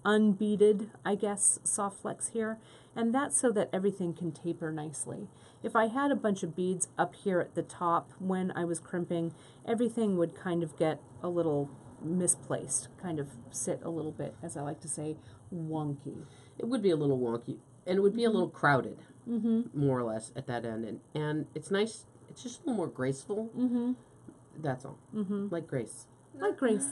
unbeaded, I guess, soft flex here? And that's so that everything can taper nicely. If I had a bunch of beads up here at the top when I was crimping, everything would kind of get a little misplaced, kind of sit a little bit, as I like to say, wonky.
It would be a little wonky, and it would be a little crowded, more or less, at that end. And it's nice, it's just a little more graceful. That's all. Like Grace.
Like Grace.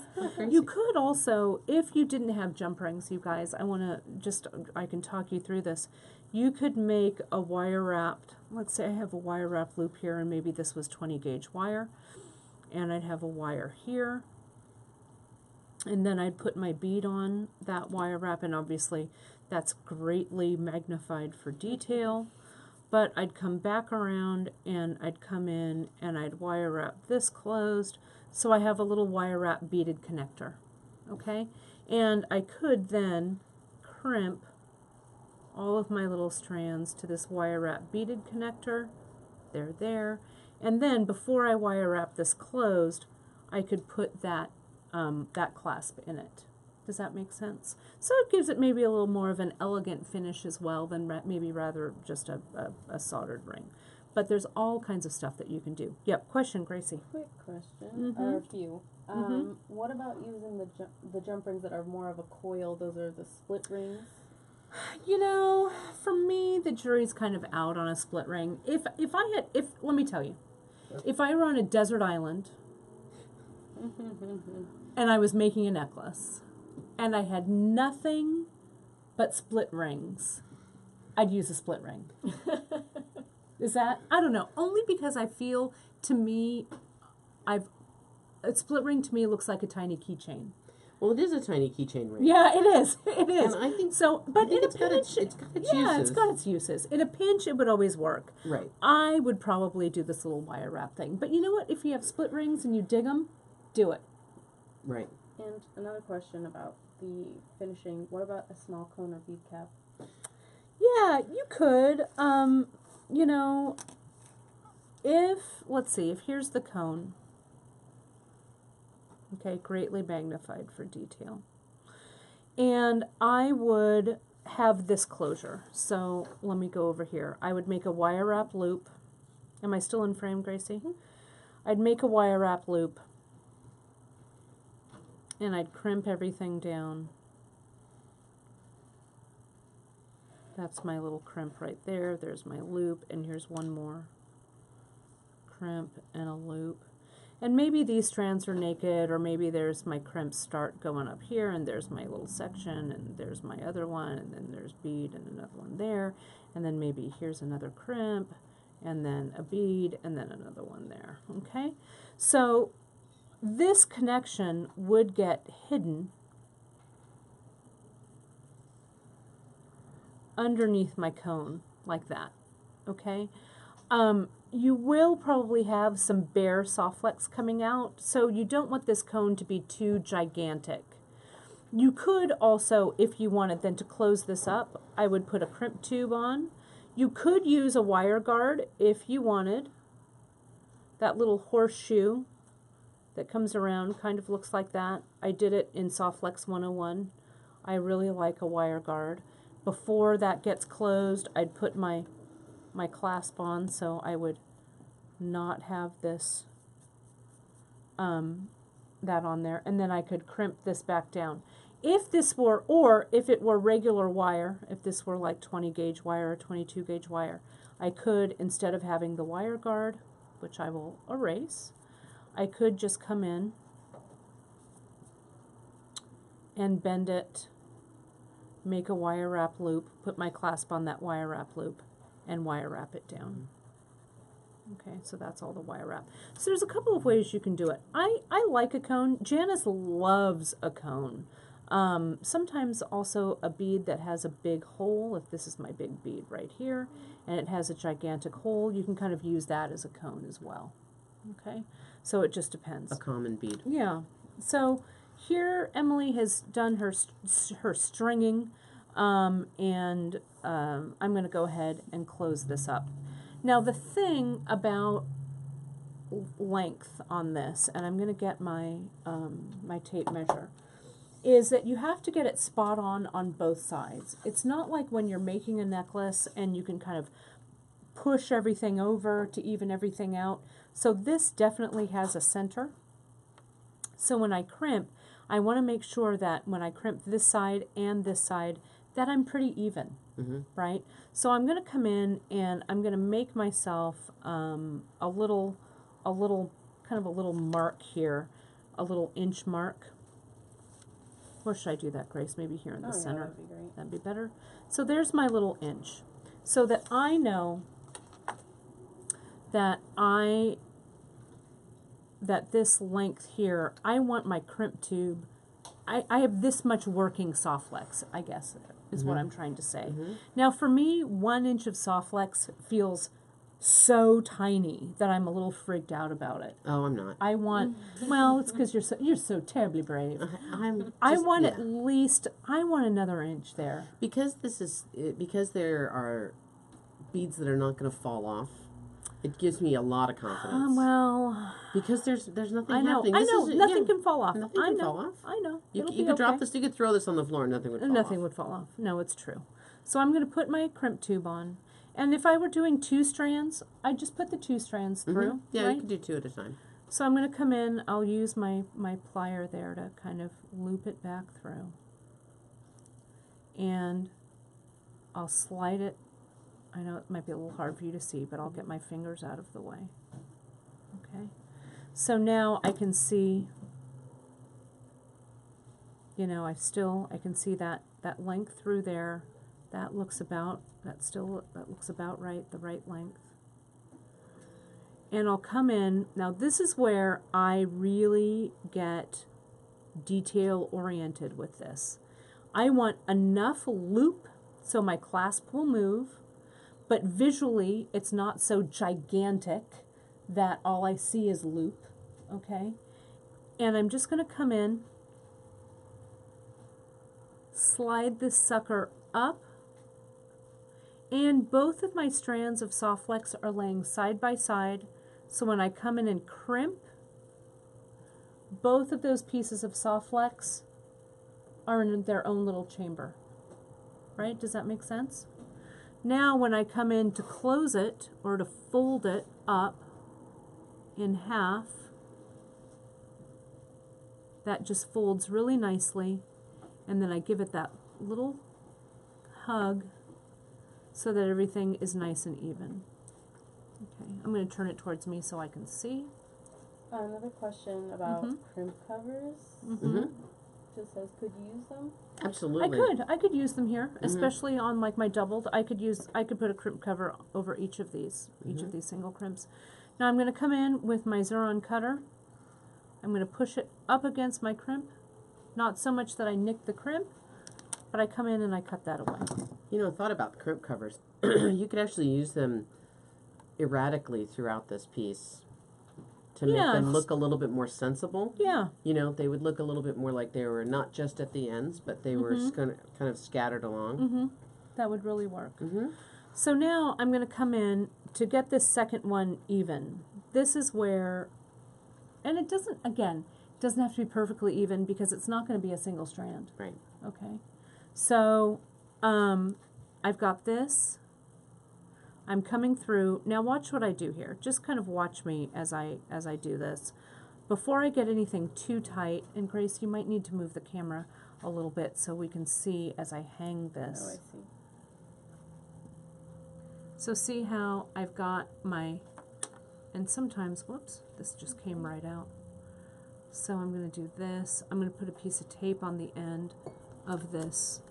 You could also, if you didn't have jump rings, you guys, I can talk you through this. You could make a wire wrapped, let's say I have a wire wrap loop here, and maybe this was 20 gauge wire, and I'd have a wire here, and then I'd put my bead on that wire wrap, and obviously that's greatly magnified for detail, but I'd come back around and I'd come in and I'd wire wrap this closed, so I have a little wire wrap beaded connector, okay? And I could then crimp all of my little strands to this wire wrap beaded connector. They're there. And then before I wire wrap this closed, I could put that clasp in it. Does that make sense? So it gives it maybe a little more of an elegant finish as well than maybe rather just a soldered ring. But there's all kinds of stuff that you can do. Yep, question, Gracie.
Quick question, or a few. What about using the jump rings that are more of a coil? Those are the split rings.
For me, the jury's kind of out on a split ring. Let me tell you, if I were on a desert island and I was making a necklace and I had nothing but split rings, I'd use a split ring. Is that, I don't know, only because I feel, to me, a split ring to me looks like a tiny keychain.
Well, it is a tiny keychain ring.
Yeah, it is. It is.
And I think
so. But in a pinch,
it's got its
yeah,
uses.
it's got its uses. In a pinch, it would always work.
Right.
I would probably do this little wire wrap thing. But you know what? If you have split rings and you dig them, do it.
Right.
And another question about the finishing. What about a small cone or bead cap?
Yeah, you could. Let's see, if here's the cone. Okay, greatly magnified for detail. And I would have this closure. So let me go over here. I would make a wire wrap loop. Am I still in frame, Gracie? I'd make a wire wrap loop. And I'd crimp everything down. That's my little crimp right there. There's my loop, and here's one more. Crimp and a loop. And maybe these strands are naked, or maybe there's my crimp start going up here, and there's my little section, and there's my other one, and then there's bead and another one there, and then maybe here's another crimp, and then a bead, and then another one there, okay? So this connection would get hidden underneath my cone, like that, okay? You will probably have some bare soft flex coming out, so you don't want this cone to be too gigantic. You could also, if you wanted then to close this up, I would put a crimp tube on. You could use a wire guard if you wanted, that little horseshoe that comes around kind of looks like that. I did it in Soft Flex 101. I really like a wire guard. Before that gets closed, I'd put my clasp on, so I would not have this that on there, and then I could crimp this back down. If this were, or if it were regular wire, if this were like 20 gauge wire or 22 gauge wire, I could, instead of having the wire guard, which I will erase, I could just come in and bend it, make a wire wrap loop, put my clasp on that wire wrap loop, and wire wrap it down. Okay, so that's all the wire wrap. So there's a couple of ways you can do it. I like a cone. Janice loves a cone. Sometimes also a bead that has a big hole. If this is my big bead right here, and it has a gigantic hole, you can kind of use that as a cone as well. Okay, so it just depends.
A common bead.
Yeah. So here Emily has done her stringing, and I'm going to go ahead and close this up. Now the thing about length on this, and I'm going to get my my tape measure, is that you have to get it spot on both sides. It's not like when you're making a necklace and you can kind of push everything over to even everything out. So this definitely has a center. So when I crimp, I want to make sure that when I crimp this side and this side, that I'm pretty even, right? So I'm going to come in and I'm going to make myself a little mark here, a little inch mark. Where should I do that, Grace? Maybe here in the center.
That'd be great.
That'd be better. So there's my little inch, so that I know that that this length here, I want my crimp tube. I have this much working soft flex, I guess, is what I'm trying to say. Now for me, 1 inch of soft flex feels so tiny that I'm a little freaked out about it.
Oh, I'm not.
I want, well, it's because you're so terribly brave. I want at least, I want another inch there.
Because because there are beads that are not going to fall off. It gives me a lot of confidence.
Well,
because there's nothing
I know,
happening.
I know, nothing can fall off.
Nothing can fall off.
I know.
You
It'll
could
be
drop
okay.
this. You could throw this on the floor, and nothing would fall off.
Nothing would fall off. No, it's true. So I'm going to put my crimp tube on, and if I were doing 2 strands, I'd just put the 2 strands through.
Yeah,
right?
you could do 2 at a time.
So I'm going to come in. I'll use my plier there to kind of loop it back through, and I'll slide it. I know it might be a little hard for you to see, but I'll get my fingers out of the way. Okay. So now I can see, you know, I can see that length through there. That looks about right, the right length. And I'll come in. Now this is where I really get detail oriented with this. I want enough loop so my clasp will move, but visually it's not so gigantic that all I see is loop, okay? And I'm just going to come in, slide this sucker up, and both of my strands of soft flex are laying side by side, so when I come in and crimp, both of those pieces of soft flex are in their own little chamber, right? Does that make sense? Now when I come in to close it or to fold it up in half, that just folds really nicely, and then I give it that little hug so that everything is nice and even. Okay, I'm going to turn it towards me so I can see.
Another question about crimp covers. Just says, could you use them?
Absolutely.
I could use them here, especially on like my doubled. I could put a crimp cover over each of these single crimps. Now I'm going to come in with my Xuron cutter. I'm going to push it up against my crimp, not so much that I nick the crimp, but I come in and I cut that away.
You know, I thought about the crimp covers. You could actually use them erratically throughout this piece to make them look a little bit more sensible.
Yeah.
You know, they would look a little bit more like they were not just at the ends, but they were kind of scattered along.
That would really work. So now I'm going to come in to get this second one even, this is where, and it doesn't have to be perfectly even because it's not going to be a single strand.
Right.
Okay. So, I've got this. I'm coming through. Now watch what I do here. Just kind of watch me as I do this. Before I get anything too tight, and Grace, you might need to move the camera a little bit so we can see as I hang this.
Oh, I see.
So see how I've got my, and sometimes, whoops, this just came right out. So I'm going to do this. I'm going to put a piece of tape on the end of this.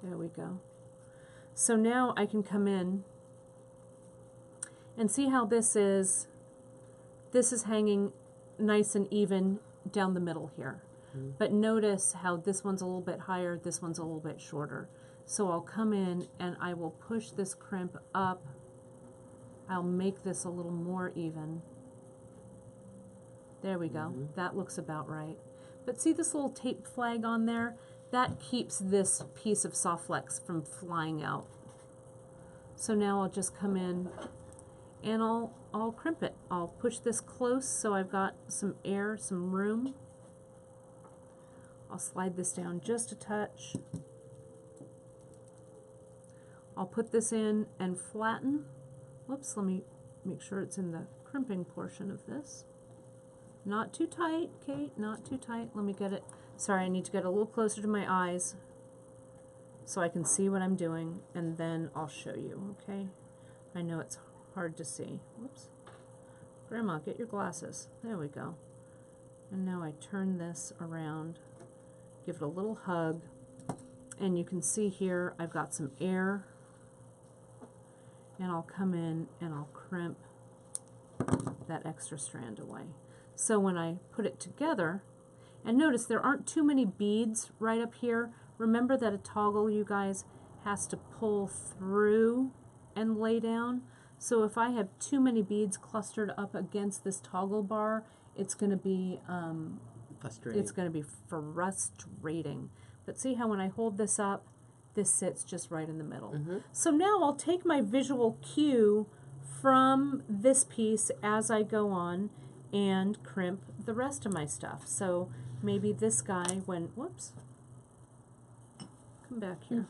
There we go. So now I can come in and see how this is hanging nice and even down the middle here. But notice how this one's a little bit higher, this one's a little bit shorter. So I'll come in and I will push this crimp up. I'll make this a little more even. There we go. That looks about right. But see this little tape flag on there? That keeps this piece of soft flex from flying out. So now I'll just come in and I'll crimp it. I'll push this close so I've got some air, some room. I'll slide this down just a touch. I'll put this in and flatten. Whoops, let me make sure it's in the crimping portion of this. Not too tight, Kate, not too tight. Let me get it. Sorry, I need to get a little closer to my eyes so I can see what I'm doing, and then I'll show you, okay? I know it's hard to see. Whoops. Grandma, get your glasses. There we go. And now I turn this around, give it a little hug, and you can see here I've got some air, and I'll come in and I'll crimp that extra strand away. So when I put it together, and notice there aren't too many beads right up here. Remember that a toggle, you guys, has to pull through and lay down. So if I have too many beads clustered up against this toggle bar, it's going to be
frustrating.
It's going to be frustrating. But see how when I hold this up, this sits just right in the middle. So now I'll take my visual cue from this piece as I go on and crimp the rest of my stuff. So maybe this guy whoops, come back here.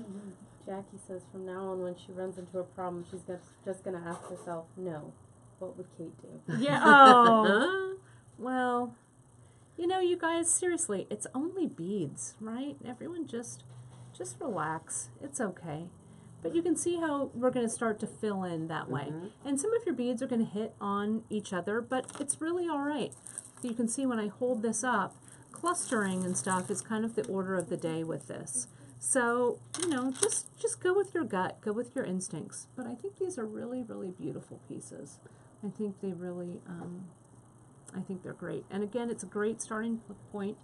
Jackie says from now on when she runs into a problem, she's just going to ask herself, no, what would Kate do?
Yeah, oh, well, you know, you guys, seriously, it's only beads, right? Everyone just relax. It's okay. But you can see how we're going to start to fill in that way. And some of your beads are going to hit on each other, but it's really all right. You can see when I hold this up, clustering and stuff is kind of the order of the day with this. So, you know, just go with your gut, go with your instincts. But I think these are really, really beautiful pieces. I think they really, I think they're great. And again, it's a great starting point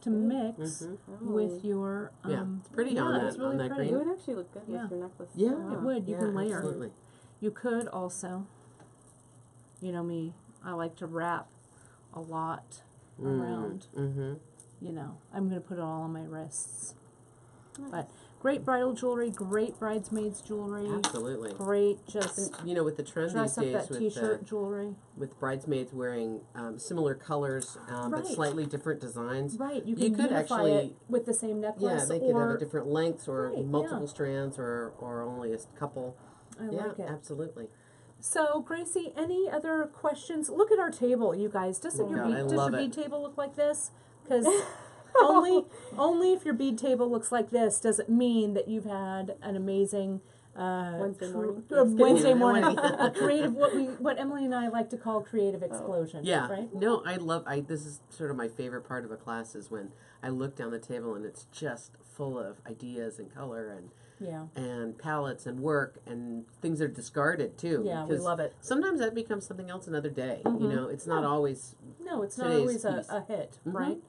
to mix with your,
yeah, it's pretty on
it's
that,
really
on that
pretty.
It
green.
would actually look good
Yeah.
with your necklace.
Yeah,
It would. You can layer.
Absolutely.
You could also, you know me, I like to wrap a lot around. You know, I'm going to put it all on my wrists. But great bridal jewelry, great bridesmaids jewelry.
Absolutely.
Great, just
You know, with the trend
dress
these
up
days
that T-shirt
with
jewelry.
with bridesmaids wearing similar colors but
Right.
slightly different designs.
Right, you
You
can
could
unify
actually-
it with the same necklace.
Yeah, they could have
or
a different lengths or
Right,
multiple
yeah.
strands or only a couple.
I
Yeah,
like it.
absolutely.
So, Gracie, any other questions? Look at our table, you guys. Doesn't
Oh,
your
God,
bead,
I
does
love
your
it.
bead table look like this? Because only if your bead table looks like this does it mean that you've had an amazing
Wednesday morning.
Wednesday morning, a creative, what Emily and I like to call creative explosion.
Yeah.
Right.
No, this is sort of my favorite part of a class is when I look down the table and it's just full of ideas and color
Yeah.
and palettes and work and things that are discarded too.
Yeah, we
because
love it.
sometimes that becomes something else another day. You know, it's not always.
No, it's not
Today's
always
piece.
a hit, right?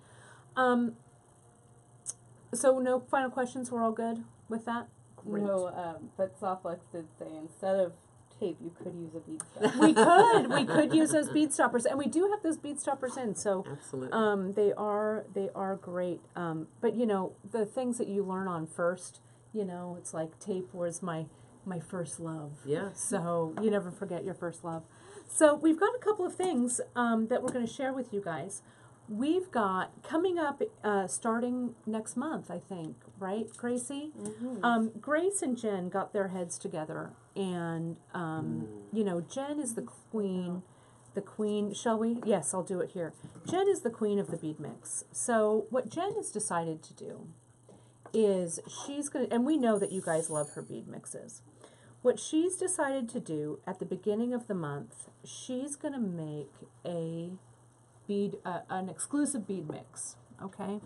So no final questions. We're all good with that. Great.
No, but Softflex did say instead of tape, you could use a bead stopper.
We could use those bead stoppers, and we do have those bead stoppers in. So
Absolutely.
they are great. But you know the things that you learn on first. You know, it's like tape was my my first love.
Yeah.
So you never forget your first love. So we've got a couple of things that we're going to share with you guys. We've got coming up starting next month, I think, right, Gracie?
Mm-hmm.
Grace and Jen got their heads together, and you know, Jen is the queen. The queen, shall we? Yes, I'll do it here. Jen is the queen of the bead mix. So what Jen has decided to do is she's going to, and we know that you guys love her bead mixes. What she's decided to do at the beginning of the month, she's going to make a bead, an exclusive bead mix, okay?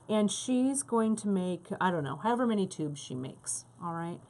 And she's going to make, I don't know, however many tubes she makes, all right?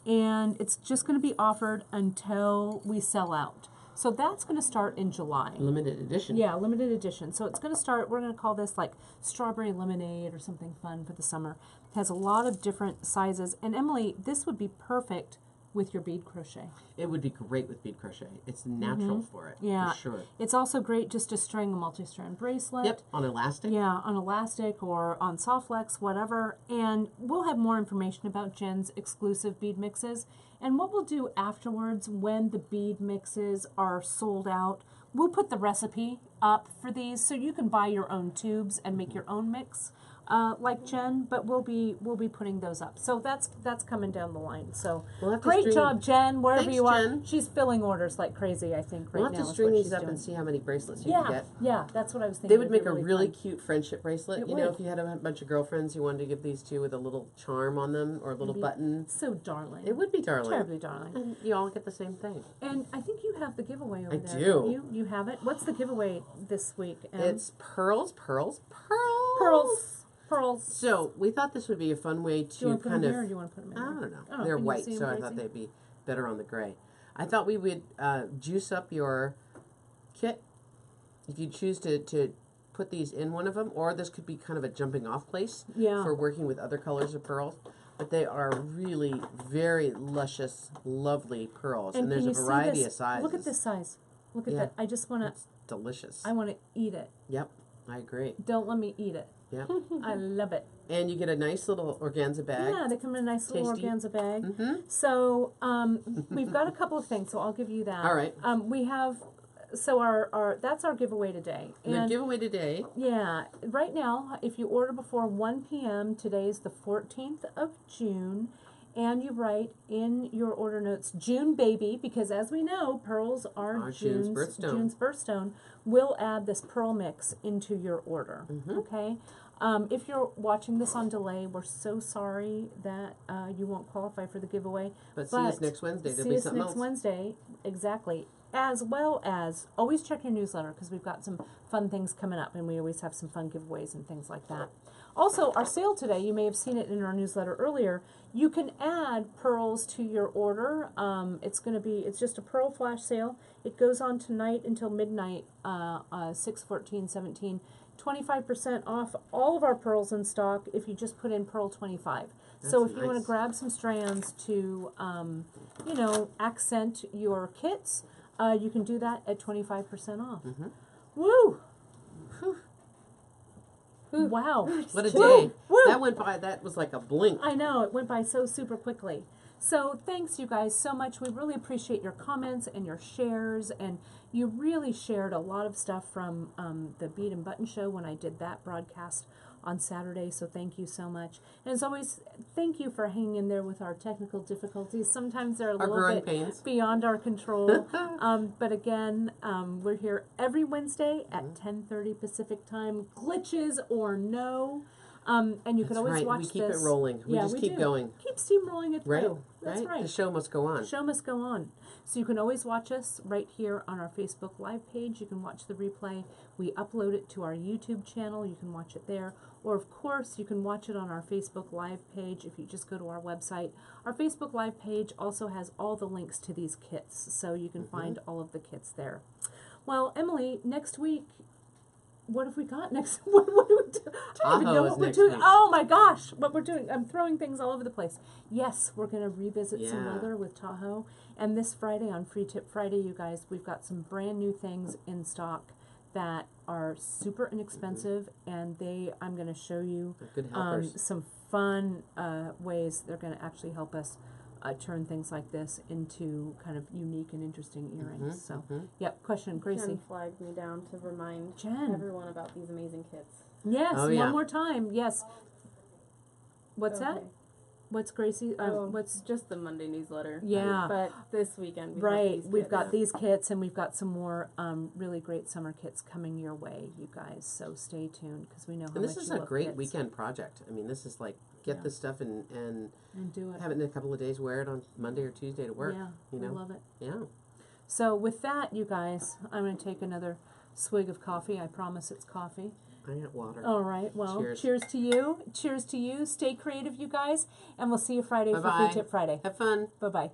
And it's just going to be offered until we sell out. So that's going to start in July.
Limited edition.
Yeah, limited edition. So it's going to start, we're going to call this like strawberry lemonade or something fun for the summer. It has a lot of different sizes. And Emily, this would be perfect with your bead crochet.
It would be great with bead crochet. It's natural for it,
Yeah.
for sure.
It's also great just to string a multi-strand bracelet.
Yep, on elastic.
Yeah, on elastic or on soft flex, whatever. And we'll have more information about Jen's exclusive bead mixes. And what we'll do afterwards when the bead mixes are sold out, we'll put the recipe up for these so you can buy your own tubes and make your own mix. Like Jen, but we'll be putting those up. So that's coming down the line. So
We'll have to
great
string-
job, Jen, wherever
Thanks,
you are.
Jen.
She's filling orders like crazy, I think, right
We'll
now.
have to
is
string
what
these
she's
up
doing.
and see how many bracelets you
Yeah,
can get.
yeah, that's what I was thinking.
They would
It'd
make
be
a really
fun.
cute friendship bracelet.
It
You know,
would.
if you had a bunch of girlfriends you wanted to give these to with a little charm on them or a little
It'd be
button.
So darling.
It would be darling.
Terribly darling.
And you all get the same thing.
And I think you have the giveaway over
I
there.
do.
don't You You have it. What's the giveaway this week? Em?
It's pearls, pearls, pearls.
pearls. Pearls.
So we thought this would be a fun way
Do you want
to
to put
kind
them
of.
here or do you want to put them in
I
there?
don't know.
Oh,
They're
can you
white,
see
so
'em,
I thought
Gracie?
they'd be better on the gray. I thought we would juice up your kit if you choose to put these in one of them, or this could be kind of a jumping off place
Yeah.
for working with other colors of pearls. But they are really very luscious, lovely pearls, and there's
can
a
you see
variety
this?
of sizes.
Look at this size. Look at
Yeah.
that. I just want to.
It's delicious.
I want to eat it.
Yep, I agree.
Don't let me eat it.
Yep.
I love it.
And you get a nice little organza bag.
Yeah, they come in a nice little
Tasty.
organza bag.
Mm-hmm.
So we've got a couple of things. So I'll give you that.
All right.
We have. So our that's our giveaway today.
And the giveaway today.
Yeah, right now, if you order before 1 p.m., today is the 14th of June, and you write in your order notes June baby, because as we know, pearls are
June's birthstone.
June's birthstone. We'll add this pearl mix into your order,
Mm-hmm.
okay? If you're watching this on delay, we're so sorry that you won't qualify for the giveaway.
But see us next Wednesday. There'll
See
be
us
something
next
else.
Wednesday, exactly. As well as always check your newsletter because we've got some fun things coming up, and we always have some fun giveaways and things like that. Also, our sale today, you may have seen it in our newsletter earlier. You can add pearls to your order. It's just a pearl flash sale. It goes on tonight until midnight, 6/14/17. 25% off all of our pearls in stock if you just put in Pearl 25. So
That's
if you want to
nice.
grab some strands to, accent your kits, you can do that at 25% off.
Mm-hmm.
Woo! Wow.
What a
Woo!
day.
Woo!
That went by, that was like a blink.
I know, it went by so super quickly. So thanks you guys so much. We really appreciate your comments and your shares, and you really shared a lot of stuff from the Bead and Button Show when I did that broadcast on Saturday, so thank you so much. And as always, thank you for hanging in there with our technical difficulties. Sometimes they're a
Our
little
growing
bit
pains.
beyond our control. But again, we're here every Wednesday at 10:30 Pacific time, glitches or no. And you can
That's
always
right.
watch
We keep
this.
it rolling. We
Yeah,
just
we
keep
do.
going.
Keep steamrolling it through.
Right?
That's
right?
right.
The show must go on.
Show must go on. So you can always watch us right here on our Facebook Live page. You can watch the replay. We upload it to our YouTube channel. You can watch it there. Or, of course, you can watch it on our Facebook Live page if you just go to our website. Our Facebook Live page also has all the links to these kits, so you can find all of the kits there. Well, Emily, next week, what have we got next? What do we do? I don't even
Tahoe
know
is
what we're
next
doing.
week.
Oh my gosh, what we're doing. I'm throwing things all over the place. Yes, we're going to revisit some
Yeah.
weather with Tahoe. And this Friday, on Free Tip Friday, you guys, we've got some brand new things in stock that are super inexpensive, and I'm going to show you
Good helpers.
some fun ways they're going to actually help us turn things like this into kind of unique and interesting earrings. So, yep. Question, Gracie.
Jen flagged me down to remind
Jen.
everyone about these amazing kits.
Yes,
Oh, yeah.
one more time. Yes. What's that?
Okay.
What's Gracie?
What's just the Monday newsletter?
Yeah.
But this weekend,
We've got these kits, and we've got some more really great summer kits coming your way, you guys. So stay tuned because we know how
And this
much
is
you
a
love
great
kits.
weekend project. I mean, this is like get
Yeah.
this stuff and
do it.
have it in a couple of days. Wear it on Monday or Tuesday to work.
Yeah,
you know.
I love it.
Yeah.
So with that, you guys, I'm going to take another swig of coffee. I promise it's coffee.
I got water.
All right. Well,
Cheers.
to you. Cheers to you. Stay creative, you guys, and we'll see you Friday for
Bye-bye.
Food Tip Friday.
Have fun.
Bye bye.